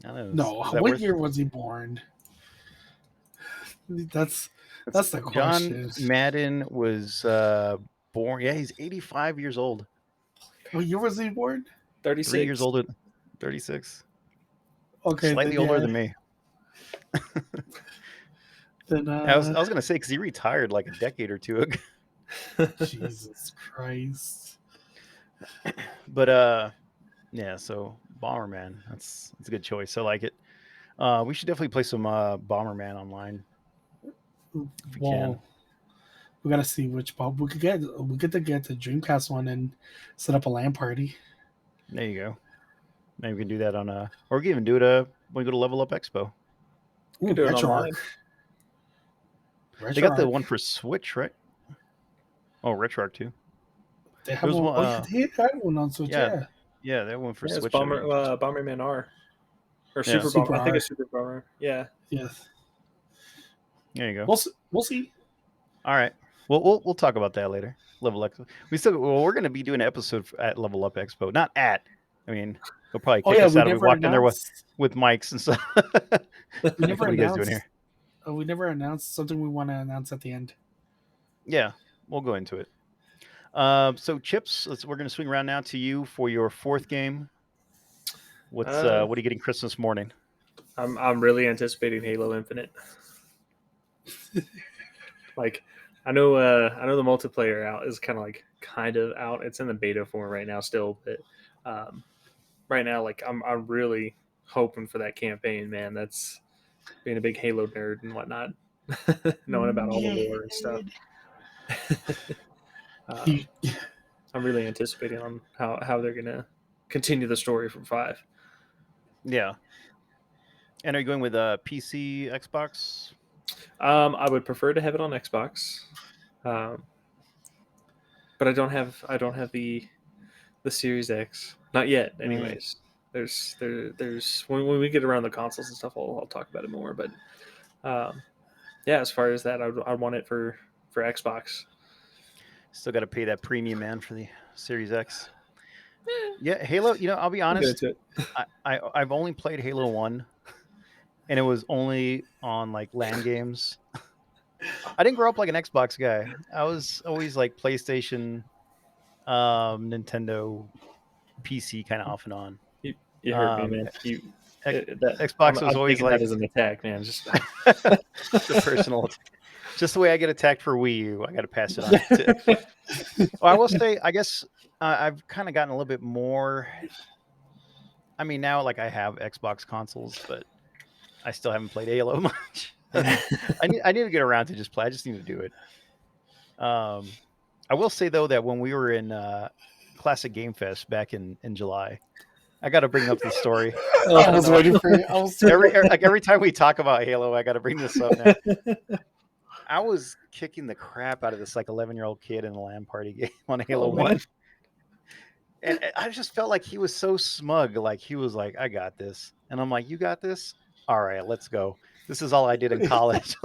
I don't know. No. Is that What worth? year was he born? That's the John question. Madden was born. Yeah, he's 85 years old. What year was he born? 36. 3 years older. 36. Okay, Slightly older than me. Then I was gonna say because he retired like a decade or two ago. Jesus Christ. But yeah. So Bomberman, that's a good choice. I like it. We should definitely play some Bomberman online. If we can. We gotta see which Bob we could get. We get the Dreamcast one and set up a LAN party. There you go. Maybe we can do that on or we can even do it when we go to Level Up Expo. Ooh, Could do it online. They got the one for Switch, right? Oh, RetroArch too. They have one. They had one on Switch. Yeah, they have one for Switch. It's Bomberman R or Yeah. Super Bomber. I think it's Super Bomber. Yeah. Yes. There you go. We'll see. All right. We'll talk about that later. Level Up. We're going to be doing an episode at Level Up Expo. Not at. I mean, they'll probably Oh kick yeah, us we out if we never walked in there announced. with mics and stuff. We Like, never what are you guys doing announced. here? We never announced something we want to announce at the end. Yeah, we'll go into it. So Chips, we're going to swing around now to you for your fourth game. What are you getting Christmas morning? I'm really anticipating Halo Infinite. Like, I know the multiplayer out is kind of out. It's in the beta form right now still, but right now, like, I'm really hoping for that campaign, man. That's being a big Halo nerd and whatnot, knowing about all the lore and stuff. I'm really anticipating on how they're gonna continue the story from 5. Yeah. And are you going with PC, Xbox? I would prefer to have it on Xbox, but I don't have the Series X, not yet. Anyways, there's when we get around the consoles and stuff, I'll talk about it more. But yeah, as far as that, I want it for Xbox. Still got to pay that premium, man, for the Series X. Yeah, Halo. I'll be honest. I've only played Halo 1, and it was only on like LAN games. I didn't grow up like an Xbox guy. I was always like PlayStation, Nintendo, PC, kind of off and on. You hurt me, man. Xbox was always like that as an attack, man. Just the personal. Just the way I get attacked for Wii U, I got to pass it on. Well, I will say, I guess I've kind of gotten a little bit more. I mean, now like I have Xbox consoles, but I still haven't played Halo much. I need to get around to just play. I just need to do it. I will say though that when we were in Classic Game Fest back in July, I got to bring up the story. I was waiting for it. Every time we talk about Halo, I got to bring this up now. I was kicking the crap out of this like 11-year-old kid in a LAN party game on Halo 1. And I just felt like he was so smug. Like he was like, I got this. And I'm like, you got this? All right, let's go. This is all I did in college.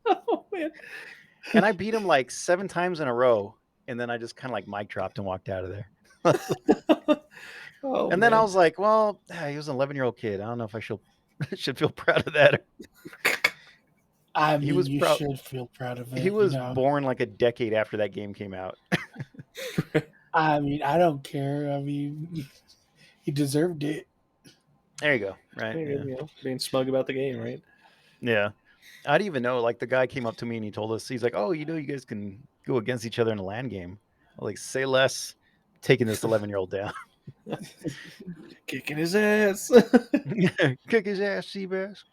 Oh man. And I beat him like 7 times in a row. And then I just kind of like mic dropped and walked out of there. And then I was like, well, he was an 11-year-old kid. I don't know if I should feel proud of that. I mean, you should feel proud of it. He was born like a decade after that game came out. I mean, I don't care. I mean, he deserved it. There you go. Right. Yeah. Being smug about the game, right? Yeah. I didn't even know. Like the guy came up to me and he told us, he's like, oh, you guys can go against each other in a LAN game. I'm like, say less. Taking this 11-year-old down. Kicking his ass. Kick his ass, Seabass.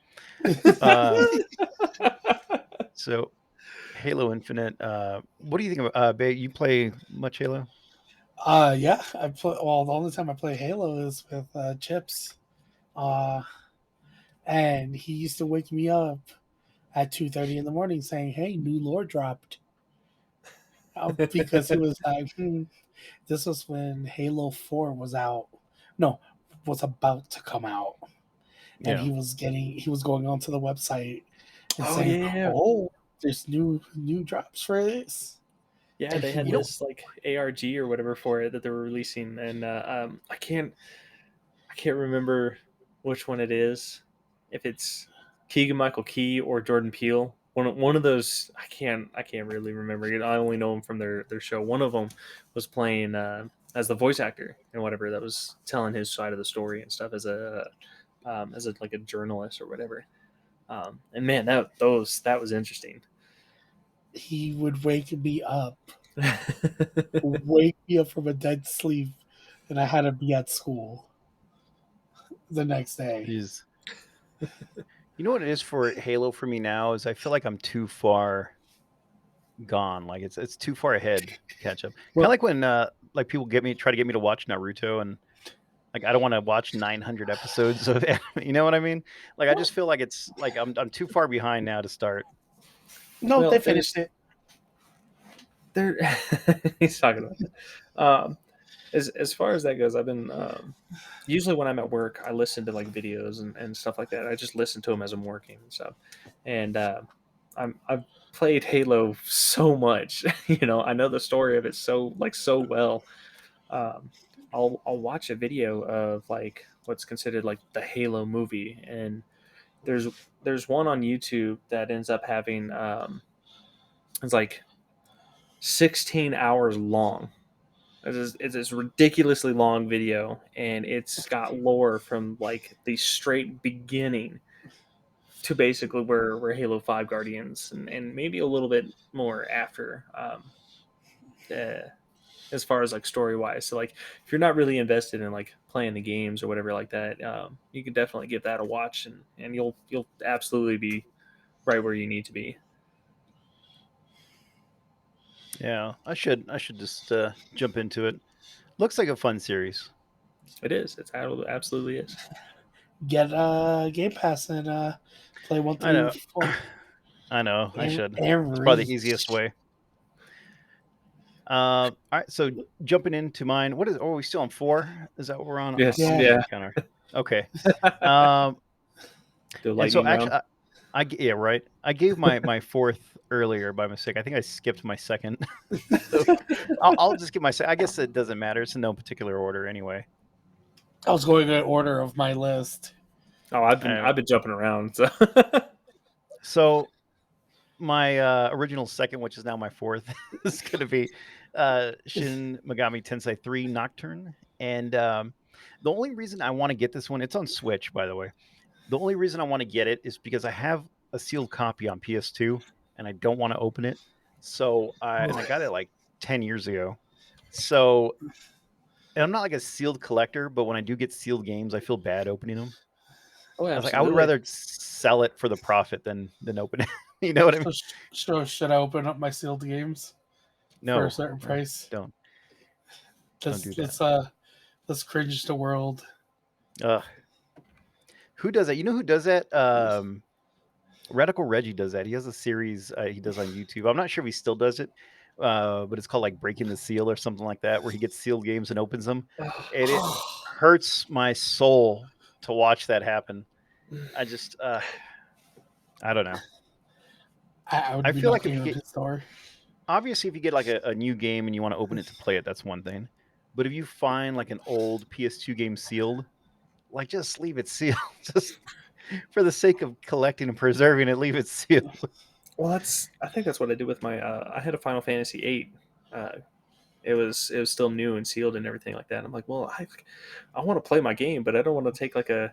So, Halo Infinite. What do you think about? Bae, you play much Halo? Yeah, I play. Well, the only time I play Halo is with Chips. And he used to wake me up at 2:30 in the morning saying, "Hey, new lore dropped." Because he was like, this was when Halo 4 was out. No, was about to come out. And he was going onto the website and saying, "Oh, there's new drops for this." Yeah, they had this like ARG or whatever for it that they were releasing, and I can't remember which one it is. If it's Keegan-Michael Key or Jordan Peele, one of those, I can't really remember. I only know them from their show. One of them was playing as the voice actor and whatever, that was telling his side of the story and stuff as a like a journalist or whatever. And man, that was interesting. He would wake me up from a dead sleep, and I had to be at school the next day. Jeez. You know what it is for Halo for me now is I feel like I'm too far gone. Like it's too far ahead to catch up. Kind of like when like people try to get me to watch Naruto, and like I don't want to watch 900 episodes of anime. You know what I mean? Like I just feel like it's like I'm too far behind now to start. No, they finished it. He's talking about it. As far as that goes, I've been usually when I'm at work, I listen to like videos and stuff like that. I just listen to them as I'm working and stuff. And I've played Halo so much. I know the story of it so well. Um, I'll watch a video of like what's considered like the Halo movie, and there's there's one on YouTube that ends up having it's like 16 hours long. It's this ridiculously long video, and it's got lore from like the straight beginning to basically where Halo 5 Guardians and maybe a little bit more after, uh, as far as like story wise. So like if you're not really invested in like playing the games or whatever like that, you could definitely give that a watch, and you'll absolutely be right where you need to be. Yeah, I should just jump into it. Looks like a fun series. It is. Absolutely is. Get Game Pass and play one I through know. four. I know. I And, should. and It's probably the reach. easiest way. All right. So jumping into mine. What is? Oh, are we still on 4? Is that what we're on? Yes. Let me Yeah. check Yeah. the counter. Okay. Um, The and so lightning round. actually, yeah, right. I gave my fourth earlier by mistake. I think I skipped my second. So I'll just give my. I guess it doesn't matter. It's in no particular order anyway. I was going in order of my list. Oh, I've been Uh, I've been jumping around. So so my original second, which is now my fourth, is going to be Shin Megami Tensei 3 Nocturne. And the only reason I want to get this one, it's on Switch, by the way. The only reason I want to get it is because I have a sealed copy on PS2 and I don't want to open it. So, and I got it like 10 years ago. So, and I'm not like a sealed collector, but when I do get sealed games, I feel bad opening them. oh, I was like, I would absolutely. rather sell it for the profit than open it. You know what I mean? So should I open up my sealed games for a No, certain no, price? don't do This that. it's let's cringe the world. Ugh. Who does that? You know who does that? Radical Reggie does that. He has a series he does on YouTube. I'm not sure if he still does it, but it's called like Breaking the Seal or something like that, where he gets sealed games and opens them. And it hurts my soul to watch that happen. I just, I don't know. I would I be feel like if knocking you on get, his door. obviously, if you get like a new game and you want to open it to play it, that's one thing. But if you find like an old PS2 game sealed, like just leave it sealed. Just for the sake of collecting and preserving it, leave it sealed. Well, I think that's what I did with my. I had a Final Fantasy VIII. Uh, it was still new and sealed and everything like that. I'm like, well, I want to play my game, but I don't want to take like I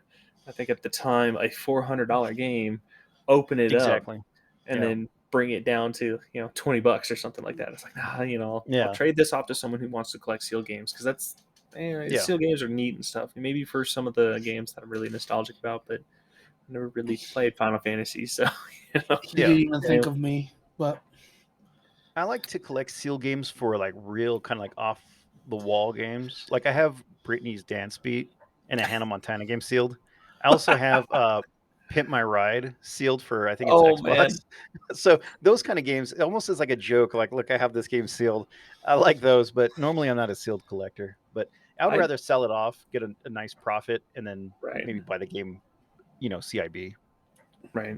think at the time a $400 game, open it up, Exactly. and Yeah. then bring it down to $20 or something like that. It's like, I'll Yeah. trade this off to someone who wants to collect sealed games, because that's Yeah. sealed games are neat and stuff. And maybe for some of the games that I'm really nostalgic about, but I never really played Final Fantasy, so you know. He Yeah. didn't even think of me, but I like to collect seal games for like real kind of like off the wall games. Like I have Britney's Dance Beat and a Hannah Montana game sealed. I also have Pimp My Ride sealed for I think it's Oh man, Xbox. So those kind of games, it almost is like a joke. Like, look, I have this game sealed. I like those, but normally I'm not a sealed collector. But I would I rather sell it off, get a nice profit, and then right, maybe buy the game, CIB. right.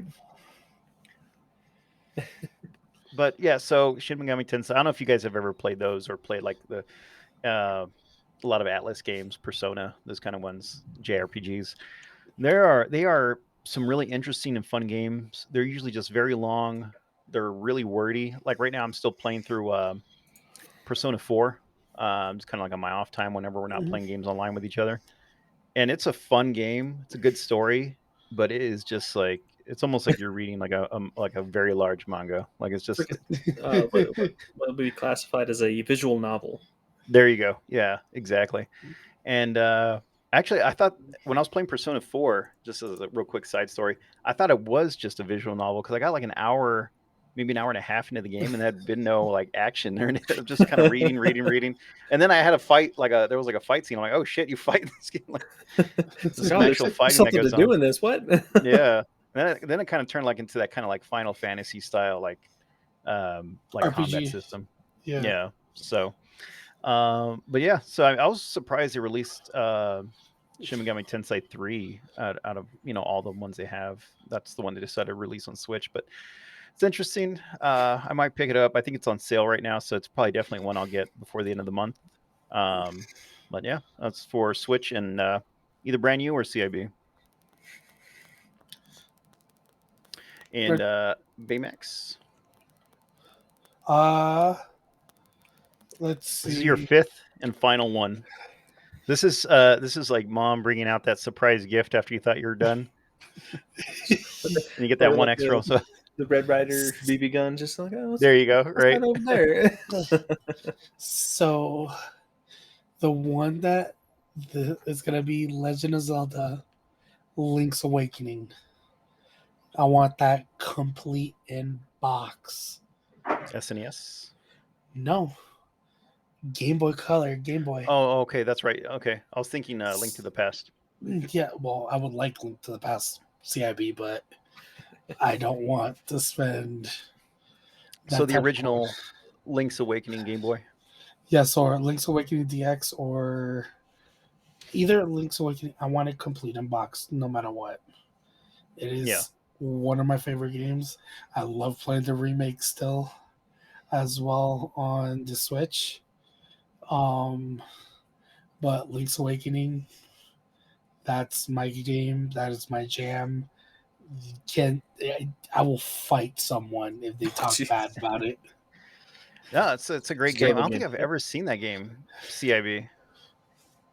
But yeah, so Shin Megami Tensei. I don't know if you guys have ever played those or played like the uh, a lot of Atlas games, Persona, those kind of ones, JRPGs. They are some really interesting and fun games. They're usually just very long. They're really wordy. Like right now, I'm still playing through Persona 4. Just kind of like on my off time whenever we're not playing games online with each other. And it's a fun game. It's a good story, but it is just like it's almost like you're reading like a very large manga. Like it's It's like just what would be classified as a visual novel. there you go. Yeah, exactly. And actually, I thought when I was playing Persona 4, just as a real quick side story, I thought it was just a visual novel because I got like an hour, maybe an hour and a half into the game, and there had been no like action or anything. I'm just kind of reading, reading, reading, and then I had a fight. There was like a fight scene. I'm like, oh shit, you fight in this game? Like, there's some There's actual fighting that something to goes do on. in this. What? Yeah. Then it kind of turned like into that kind of like Final Fantasy style like combat RPG. system. Yeah. Yeah. So but yeah, so I was surprised they released Shin Megami Tensei 3 out of all the ones they have. That's the one they decided to release on Switch. But It's interesting. I might pick it up. I think it's on sale right now, so it's probably definitely one I'll get before the end of the month. But yeah, that's for Switch and either brand new or CIB. And Baymax. Let's see. This is your fifth and final one. This is like mom bringing out that surprise gift after you thought you were done, and you get that one Like extra. So the Red Rider BB gun, just like, oh, there you go. what's Right that over there? So the one that is gonna be Legend of Zelda: Link's Awakening. I want that complete in box. SNES. No, Game Boy Color, Game Boy. Oh, okay, that's right. Okay, I was thinking Link to the Past. Yeah, well, I would like Link to the Past CIB, but I don't want to spend. So the type of original Link's Awakening Game Boy. Yes, or Link's Awakening DX, or either Link's Awakening. I want it complete in box, no matter what. It is one of my favorite games. I love playing the remake still, as well on the Switch. But Link's Awakening, that's my game. That is my jam. I will fight someone if they talk bad about it. Yeah, it's a great game. I don't think I've ever seen that game, CIB.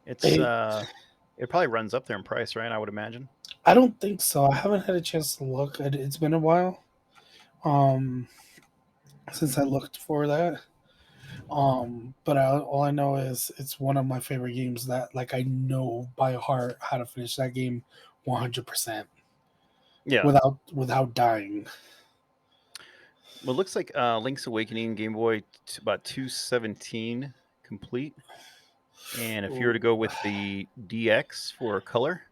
It's it probably runs up there in price, right? I would imagine. I don't think so. I haven't had a chance to look. It's been a while since I looked for that. But all I know is it's one of my favorite games that like I know by heart how to finish that game 100%. Yeah. Without dying. Well, it looks like Link's Awakening Game Boy about 217 complete. And if you were to go with the DX for color,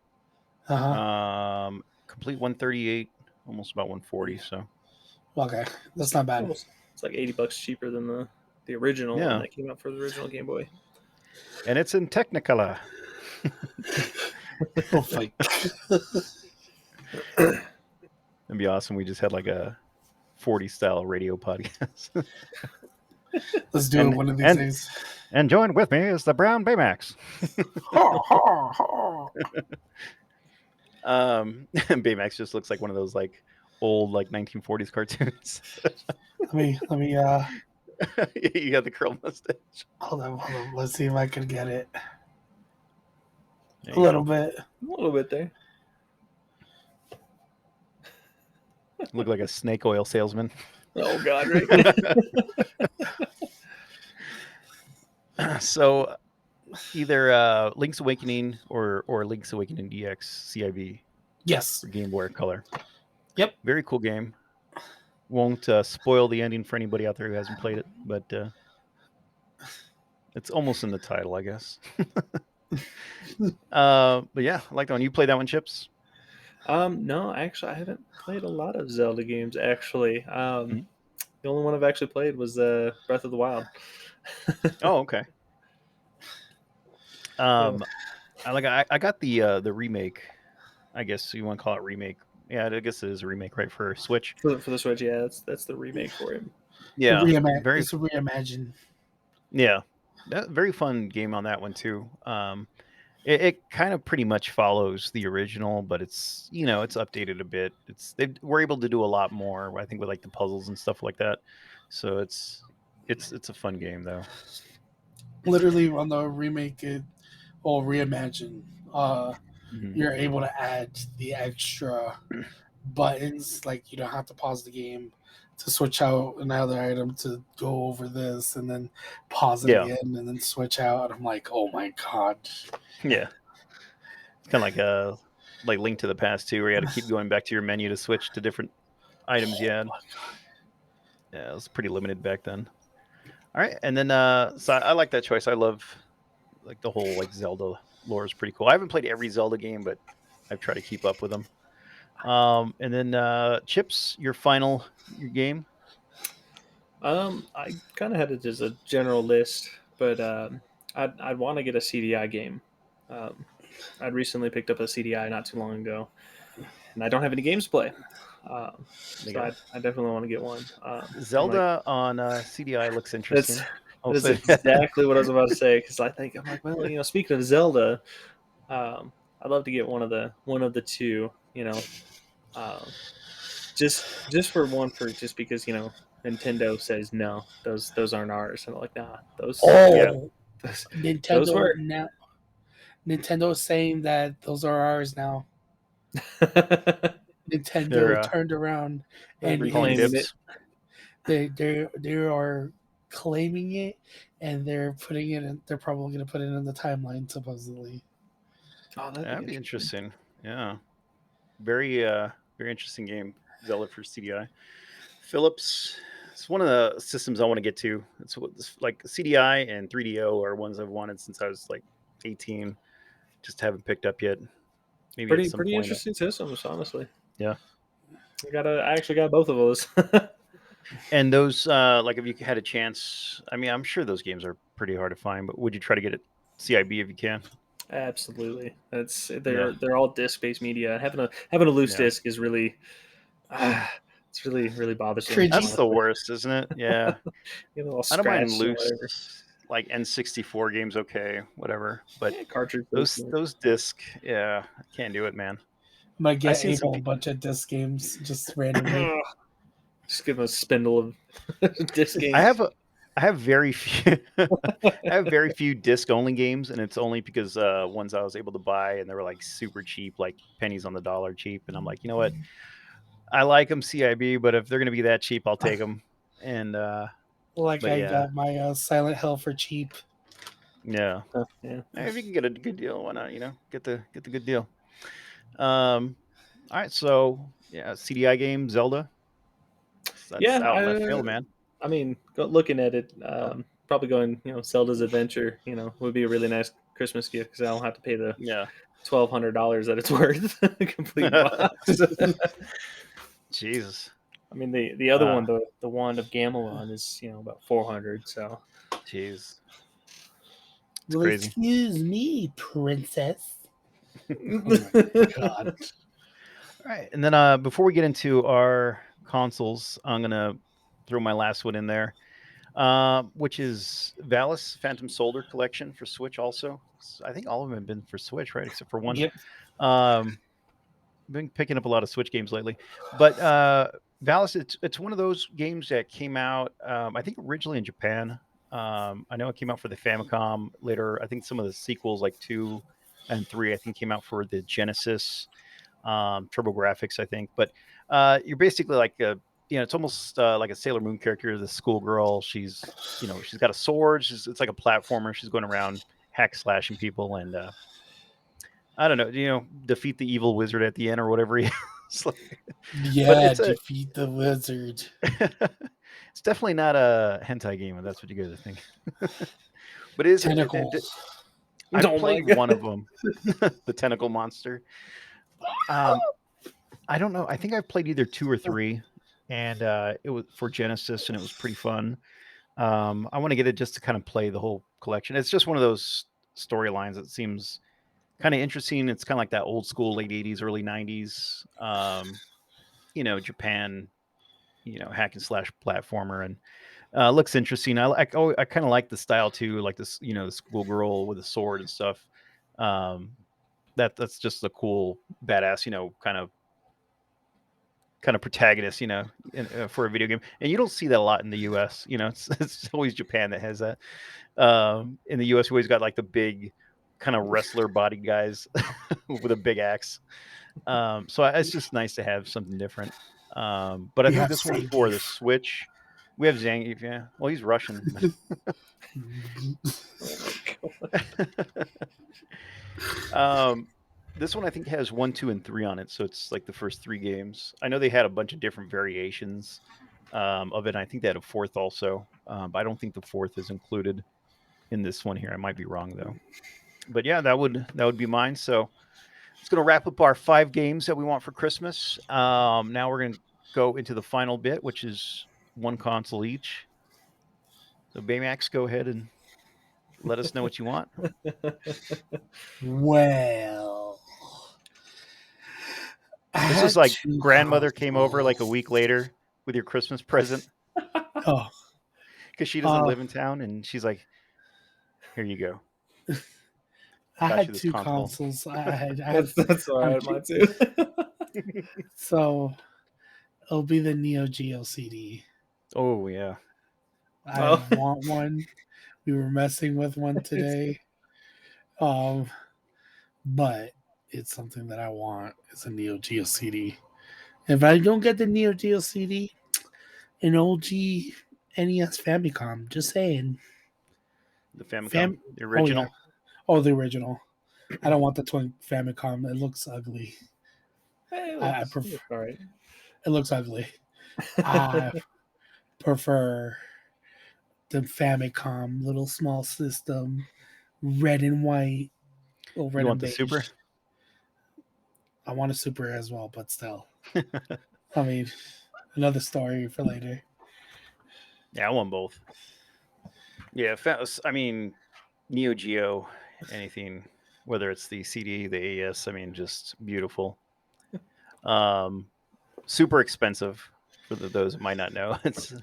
complete 138, almost about 140. So okay, that's not bad. It's like $80 cheaper than the original one that came out for the original Game Boy. And it's in Technicolor. Oh my It'd be awesome. We just had like a 40 style radio podcast. Let's do it one of these days. And join with me is the Brownbaymax. Baymax just looks like one of those like old like 1940s cartoons. let me You got the curl mustache. hold on. Let's see if I can get it. A little bit there. Look like a snake oil salesman. Oh God, right? So either Link's Awakening or Link's Awakening DX CIB. Yes. For Game Boy Color. Yep. Very cool game. Won't spoil the ending for anybody out there who hasn't played it, but it's almost in the title, I guess. But yeah, I like that one. You played that one, Chips? No, actually, I haven't played a lot of Zelda games. Actually, the only one I've actually played was Breath of the Wild. Oh, okay. I got the remake. I guess you want to call it remake. Yeah, I guess it is a remake, right, for Switch. For the Switch, yeah, that's the remake for it. Yeah, it's a reimagine. Yeah, very fun game on that one too. It kind of pretty much follows the original, but it's it's updated a bit. We're able to do a lot more, I think, with like the puzzles and stuff like that. So it's a fun game though. Literally on the remake or reimagine, you're able to add the extra buttons. Like you don't have to pause the game to switch out another item to go over this and then pause it again and then switch out. And I'm like, oh my God. Yeah. It's kind of like Link to the Past too, where you had to keep going back to your menu to switch to different items you had. Yeah, it was pretty limited back then. All right. And then so I like that choice. I love like the whole like Zelda lore is pretty cool. I haven't played every Zelda game, but I've tried to keep up with them. And then Chips, your game. I kind of had it as a general list, but I'd want to get a CDI game. I'd recently picked up a CDI not too long ago, and I don't have any games to play. So I definitely want to get one. Zelda on CDI looks That's interesting. that's Also, exactly what I was about to say, because I'm like, well, speaking of Zelda, I'd love to get one of the two, um, just for one, for just because Nintendo says no, those aren't ours, and I'm like, nah, yeah, Oh, those, those Nintendo were. now. Nintendo is saying that those are ours now. Nintendo they're turned around and calling Reclaiming it. dibs. they are claiming it, and they're putting it in. They're probably going to put it in the timeline supposedly. Oh, that'd That'd be be interesting. interesting. Yeah, very very interesting game. Zelda for CDI. Philips. It's one of the systems I want to get to. Like CDI and 3DO are ones I've wanted since I was like 18. Just haven't picked up yet. Maybe at some Pretty point. interesting systems, honestly. Yeah. I actually got both of those. And those, like, if you had a chance, I mean, I'm sure those games are pretty hard to find, but would you try to get it CIB if you can? Absolutely, Yeah. they're all disc based media. Having a loose Yeah. disc is really, it's really bothersome. Cringy. That's the Honestly, worst, isn't it? Yeah. all I don't mind scratched and loose, whatever. like N64 games, okay, whatever. But Yeah, cartridge those based. those disc, yeah, I can't do it, man. Might I get seen a some whole people. bunch of disc games just randomly. Just give them a spindle of disc I games. have a I have very few I have very few disc only games, and it's only because ones I was able to buy and they were like super cheap, like pennies on the dollar cheap. And I'm like, you know what? I like them CIB, but if they're gonna be that cheap, I'll take them. And Like but I yeah, got my Silent Hill for cheap. yeah. Yeah. If you can get a good deal, why not? Get the good deal. Um, all right, so yeah, CDI game Zelda. That's Yeah, out in left field, man. I mean, looking at it, probably going, Zelda's Adventure, would be a really nice Christmas gift, because I don't have to pay the Yeah. $1,200 that it's worth, complete box. Jesus. I mean, the other Uh, one, the Wand of Gamelon, is about 400. So jeez, it's Well, crazy. excuse me, princess. Oh my god. All right, and then before we get into our consoles, I'm gonna throw my last one in there, which is Valis Phantom Soldier Collection for Switch. Also, I think all of them have been for Switch, right? Except for one. Yep. Um, been picking up a lot of Switch games lately, but Valis, it's one of those games that came out, I think originally in Japan. I know it came out for the Famicom later. I think some of the sequels, like 2 and 3, I think came out for the Genesis, TurboGrafx, I think. But you're basically like it's almost like a Sailor Moon character, the schoolgirl. She's got a sword. It's like a platformer. She's going around hack slashing people, and I don't know, defeat the evil wizard at the end or whatever he is. But Yeah, defeat the wizard. it's definitely not a hentai game, if that's what you guys are thinking. But it is. Tentacles. I've oh my played god, one of them, the tentacle monster. Um, I don't know. I think I've played either 2 or 3, and it was for Genesis, and it was pretty fun. I want to get it just to kind of play the whole collection. It's just one of those storylines that seems kind of interesting. It's kind of like that old school late 80s, early 90s, Japan, hack and slash platformer, and looks interesting. I kind of like the style too, like this, the schoolgirl with a sword and stuff. Um, that's just a cool, badass, kind of protagonist, for a video game. And you don't see that a lot in the U.S. It's always Japan that has that. In the U.S., we always got like the big kind of wrestler body guys with a big axe. It's just nice to have something different. But I We think have this one for the Zangief. Switch, we have Zangief. Yeah, well, he's Russian. oh my god. um, this one I think has 1, 2, and 3 on it, so it's like the first 3 games. I know they had a bunch of different variations of it. And I think they had a fourth also, but I don't think the fourth is included in this one here. I might be wrong though. But yeah, that would be mine. So it's going to wrap up our 5 games that we want for Christmas. Now we're going to go into the final bit, which is one console each. So Baymax, go ahead and let us know what you want. Well, I This had was like two grandmother came over like a consoles. week later with your Christmas present Oh, because she doesn't uh, live in town, and she's like, "Here you go. I Got you had this two console." consoles. I had, That's all I right, had mine too. so it'll be the Neo Geo CD. Oh yeah. I Oh. want one. We were messing with one today. Um, but it's something that I want. It's a Neo Geo CD. If I don't get the Neo Geo CD, an OG NES Famicom. Just saying. The Famicom, Fam. the Oh yeah. original. Oh, the original. I don't want the twin Famicom. It looks ugly. Hey, it I looks all right. It looks ugly. I prefer the Famicom, little small system, red and white, or red You and want the beige. Super? I want a Super as well, but still. I mean, another story for later. Yeah, I want both. Yeah, I mean, Neo Geo, anything, whether it's the CD, the AES. I mean, just beautiful. Um, Super expensive for those that might not know. It's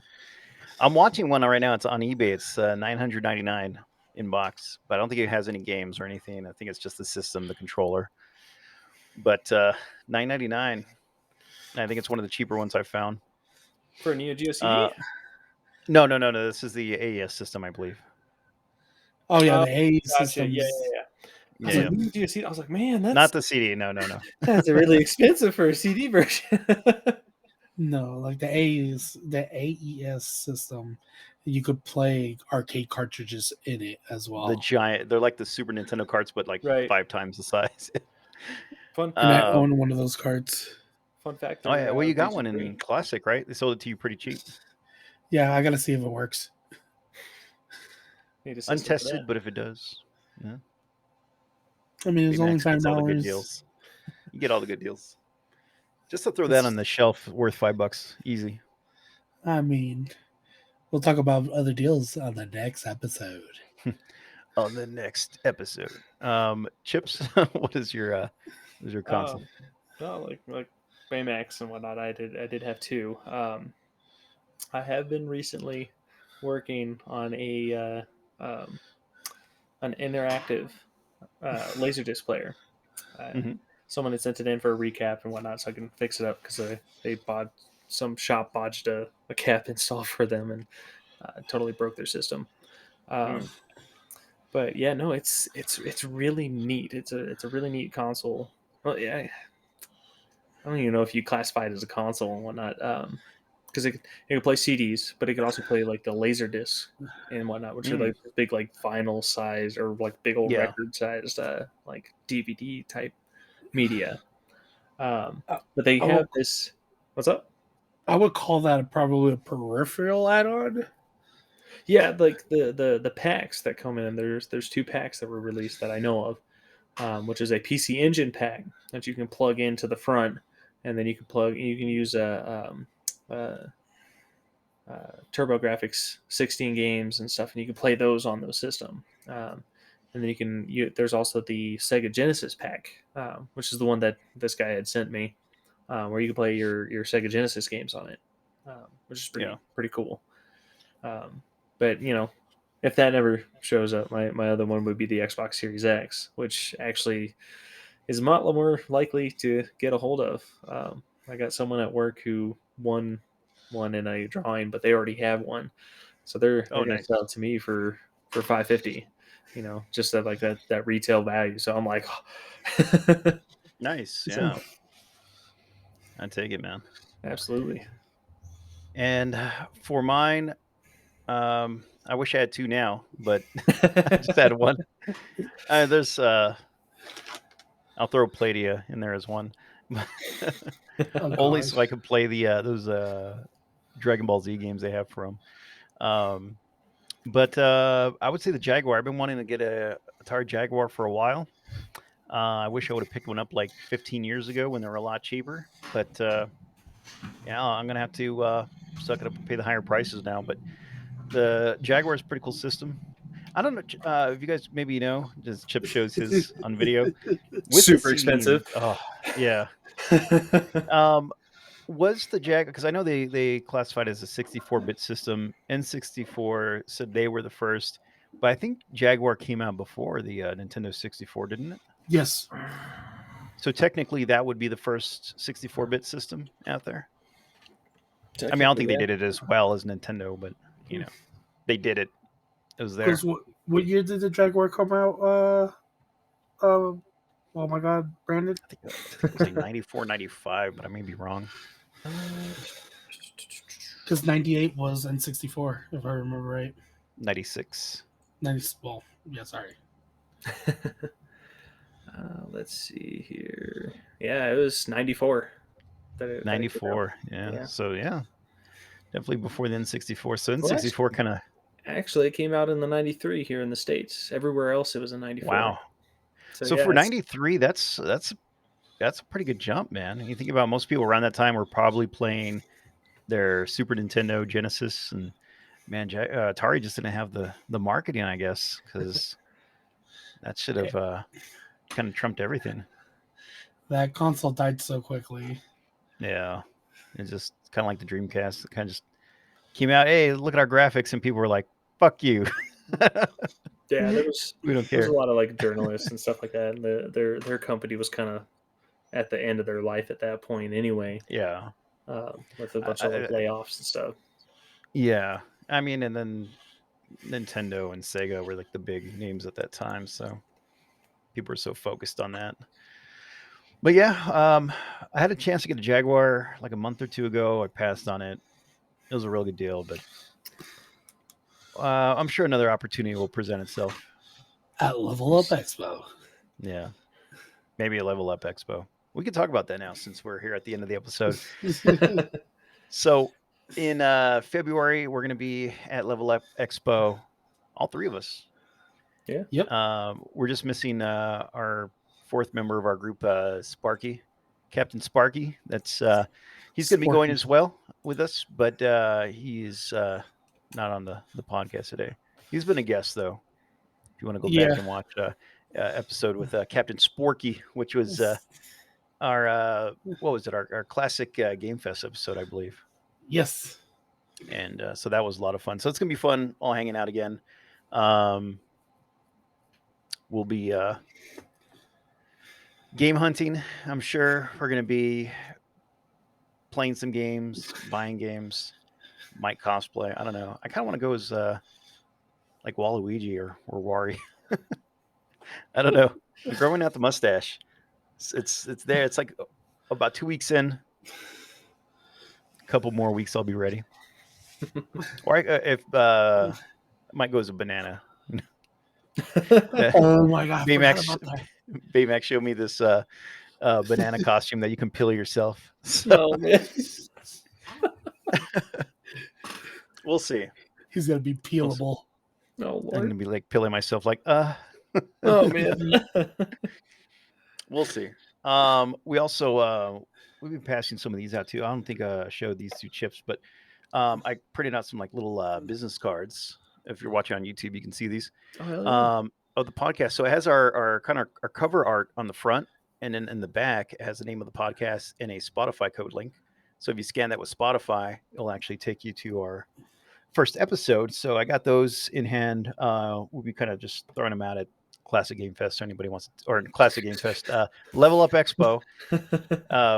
I'm watching one right now. It's on eBay. It's $999 in box, but I don't think it has any games or anything. I think it's just the system, the controller. But $999. I think it's one of the cheaper ones I've found. For a Neo Geo Uh, CD? no. This is the AES system, I believe. Oh yeah, Oh, the A gotcha. Yeah, systems. yeah, yeah. I was Yeah, like, yeah. Neo Geo CD. I was like, man, Not the CD. No. that's really expensive for a CD version. No, like the AES system. You could play arcade cartridges in it as The well. giant. They're like the Super Nintendo carts, but like Right. 5 times the size. Fun And I uh, own one of those cards. fun fact, oh yeah. they're Well, you got region one free. in Classic, right? They sold it to you pretty cheap. Yeah, I gotta see if it works. Need a system for that. Untested, but if it does, yeah. I mean, it's only Baymax five gets all the good dollars. deals. You get all the good deals. Just to throw that on It's. the shelf, worth $5, easy. I mean, we'll talk about other deals on the next episode. On the next episode, Chips, what is your console? Um, no, like Baymax and whatnot. I did have two. I have been recently working on an interactive Laserdisc player. Uh, Hmm. Someone had sent it in for a recap and whatnot, so I can fix it up because they bought some shop botched a cap install for them and totally broke their system. Mm. Um, but yeah, no, it's really neat. It's a really neat console. Well, yeah, I don't even know if you classify it as a console and whatnot. Because it can play CDs, but it could also play like the laser disc and whatnot, which are Mm. like big like vinyl size or like big old Yeah. record sized like DVD type media. Um, I, but they I have would this. What's up? I would call that probably a peripheral add-on. Yeah, like the packs that come in. There's two packs that were released that I know of, which is a PC Engine pack that you can plug into the front, and then you can use TurboGrafx 16 games and stuff, and you can play those on those system. And then there's also the Sega Genesis pack, which is the one that this guy had sent me, where you can play your Sega Genesis games on it, which is Yeah. pretty cool. But if that never shows up, my other one would be the Xbox Series X, which actually is a lot more likely to get a hold of. I got someone at work who won one in a drawing, but they already have one, so they're Oh, going to nice. sell it to me for $550. Just at like that retail value. So I'm like, Nice. So Yeah. I take it, man. absolutely. And for mine, I wish I had two now, but I just had one. There's I'll throw Pladia in there as one. oh Only so I gosh, could play the those Dragon Ball Z games they have for them. But I would say the Jaguar. I've been wanting to get a Atari Jaguar for a while. I wish I would have picked one up like 15 years ago when they were a lot cheaper. But yeah, I'm gonna have to suck it up and pay the higher prices now. But the Jaguar is a pretty cool system. I don't know if you guys maybe know. Just Chip shows his on video with the Super CD. expensive. Oh yeah. Was the Jag because I know they classified it as a 64-bit system. N64 said they were the first, but I think Jaguar came out before the Nintendo 64, didn't it? Yes. So technically, that would be the first 64-bit system out there. I mean, I don't Technically, think they did it as well as Nintendo, but they did it. It was there. Because what year did the Jaguar come out? Oh my God, Brandon. I think it was like 94, 95, but I may be wrong. Because 98 was N64, if I remember right. 96. 90. Well, yeah, sorry. Let's see here. Yeah, it was 94. 94. Yeah. So yeah, definitely before the N64. So N64 kind of. Actually, it came out in the 93 here in the States. Everywhere else, it was in 94. Wow. So yeah, for 93, that's a pretty good jump, man. And you think about most people around that time were probably playing their Super Nintendo, Genesis, and man, Atari just didn't have the marketing, I guess, because that should have kind of trumped everything. That console died so quickly. Yeah, it's just kind of like the Dreamcast. It kind of just came out. Hey, look at our graphics, and people were like, "Fuck you." Yeah, we don't there was care. a lot of like journalists and stuff like that, and their company was kind of at the end of their life at that point anyway. Yeah, with a bunch of like layoffs and stuff. Yeah, I mean, and then Nintendo and Sega were like the big names at that time, so people were so focused on that. But yeah, I had a chance to get a Jaguar like a month or two ago. I passed on it. It was a real good deal, but I'm sure another opportunity will present itself. At Level Up Expo. Yeah, maybe a Level Up Expo. We can talk about that now since we're here at the end of the episode. So in February, we're going to be at Level Up Expo, all three of us. Yeah. Yep. We're just missing our fourth member of our group, Sparky, Captain Sparky. That's he's going to be going as well with us, but he's not on the podcast today. He's been a guest though. If you want to go back and watch episode with Captain Sporky, which was our what was it? Our classic Game Fest episode, I believe. Yes. And so that was a lot of fun. So it's gonna be fun, all hanging out again. We'll be game hunting. I'm sure we're gonna be playing some games, buying games, might cosplay. I don't know. I kind of want to go as like Waluigi or Wari. I don't know. I'm growing out the mustache. It's there. It's like about 2 weeks in. A couple more weeks, I'll be ready. Or if might go as a banana. Oh my God! Baymax showed me this banana costume that you can peel yourself. Oh man. We'll see. He's gonna be peelable. Oh Lord. I'm gonna be like peeling myself like Oh man. We'll see. We also we've been passing some of these out too. I don't think I showed these two chips, but I printed out some like little business cards. If you're watching on YouTube, you can see these of the podcast. So it has our kind of our cover art on the front, and then in the back it has the name of the podcast and a Spotify code link. So if you scan that with Spotify, it'll actually take you to our first episode. So I got those in hand. We'll be kind of just throwing them out at Classic Game Fest. So anybody wants to, or Classic Game Fest, Level Up Expo,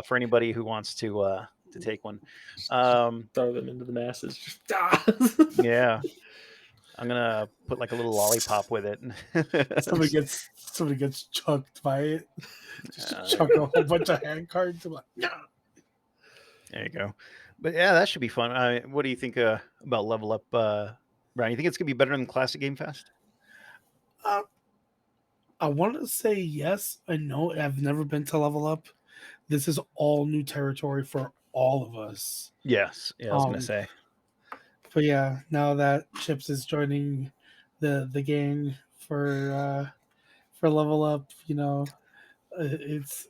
for anybody who wants to take one. Throw them into the masses. Yeah. I'm gonna put like a little lollipop with it. Somebody gets chucked by it. Just chuck a whole bunch of hand cards. Like, no. There you go. But yeah, that should be fun. What do you think about Level Up, Brian? You think it's gonna be better than Classic Game Fest? I want to say yes. I know I've never been to Level Up. This is all new territory for all of us. Yes. Yeah, I was gonna say. But yeah, now that Chips is joining the gang for Level Up, you know, it's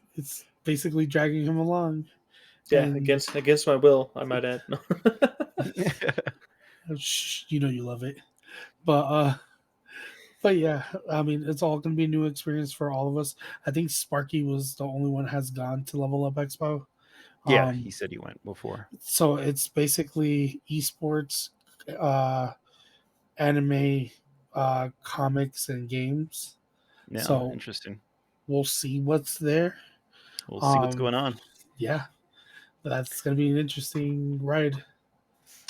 basically dragging him along. Yeah, and against my will, I might add. You know you love it, but But yeah, I mean, it's all going to be a new experience for all of us. I think Sparky was the only one has gone to Level Up Expo. Yeah, he Um, said he went before. so it's basically esports, uh, anime, comics, and games. Yeah, So interesting. we'll see what's there. We'll see what's Um, going on. yeah, that's going to be an interesting ride.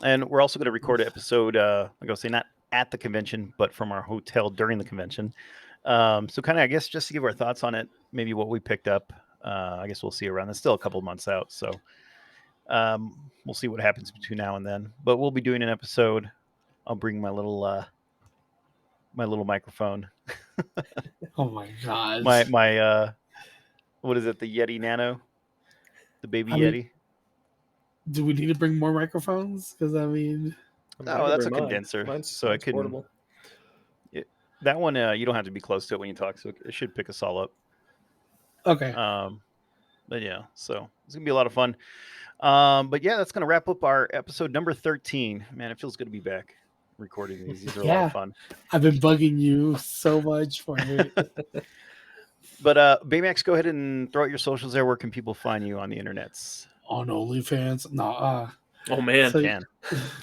And we're also going to record an episode, like I was saying, not at the convention, but from our hotel during the convention. So kind of, I guess, just to give our thoughts on it, maybe what we picked up. I guess we'll see around. It's still a couple of months out, so we'll see what happens between now and then. But we'll be doing an episode. I'll bring my little microphone, Oh my my gosh. my what is it, the Yeti Nano, the baby I mean, Yeti. do we need to bring more microphones? Because I mean, I Oh, can that's bring a mine. condenser, so it Mine's can. portable. That one, you don't have to be close to it when you talk, so it should pick us all up. okay. But yeah, so it's gonna be a lot of fun. But yeah, that's gonna wrap up our episode number 13. Man, it feels good to be back recording these. These are a lot of Yeah, fun. I've been bugging you so much for it. But Baymax, go ahead and throw out your socials there. Where can people find you on the internets? On OnlyFans. No, Oh You man, so can.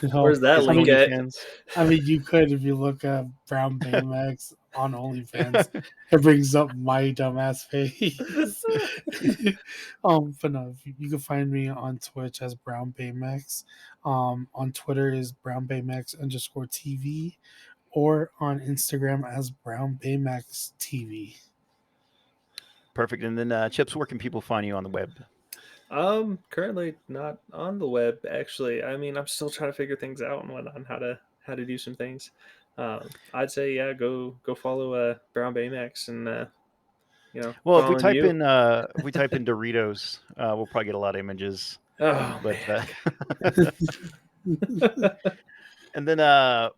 no, where's that His I link mean, at? OnlyFans. I mean, you could if you look up Brown Baymax on OnlyFans, it brings up my dumbass face. But no, you can find me on Twitch as Brown Baymax. On Twitter is Brown Baymax _ TV, or on Instagram as Brown Baymax TV. Perfect. And then Chips, where can people find you on the web? Currently not on the web actually. I mean, I'm still trying to figure things out and whatnot, on how to do some things. I'd say yeah, go follow Brown Baymax and Well, following you. if we type in Doritos, we'll probably get a lot of images. Oh But man. and then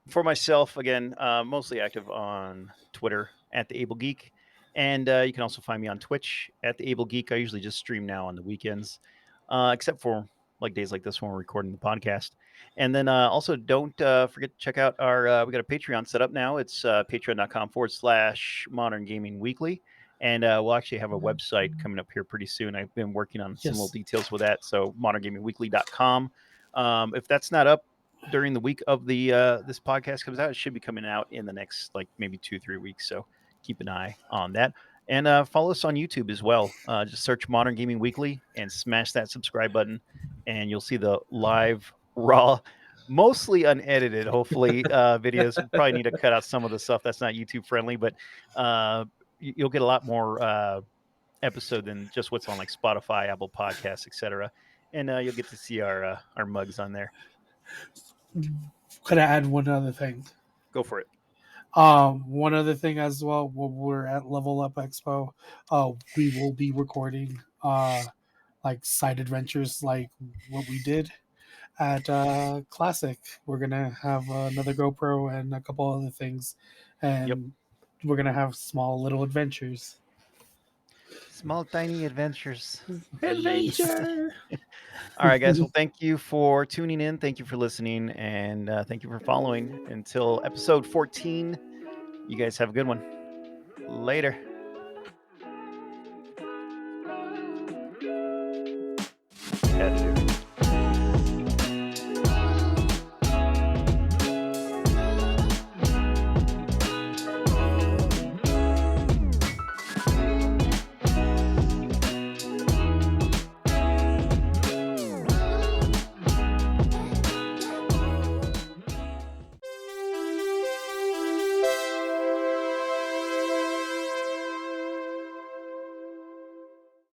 for myself, again, mostly active on Twitter at the AbleGeek, and you can also find me on Twitch at the AbleGeek. I usually just stream now on the weekends, except for like days like this when we're recording the podcast. And then also don't forget to check out our we got a Patreon set up now. It's patreon.com/Modern Gaming Weekly. And we'll actually have a website coming up here pretty soon. I've been working on some little Yes. details with that. So moderngamingweekly.com. If that's not up during the week of the this podcast comes out, it should be coming out in the next like maybe 2-3 weeks. So keep an eye on that. And follow us on YouTube as well. Just search Modern Gaming Weekly and smash that subscribe button, and you'll see the live, raw, mostly unedited, hopefully, videos. We'll probably need to cut out some of the stuff that's not YouTube friendly, but you'll get a lot more episode than just what's on like Spotify, Apple Podcasts, etc. And you'll get to see our mugs on there. Could I add one other thing? Go for it. One other thing as well. When we're at Level Up Expo, we will be recording like side adventures like what we did at Classic. We're gonna have another GoPro and a couple other things, Yep. and we're gonna have small little adventures. Small, tiny adventures. Adventure. All right, guys. Well, thank you for tuning in. Thank you for listening. And thank you for following. Until episode 14, you guys have a good one. Later.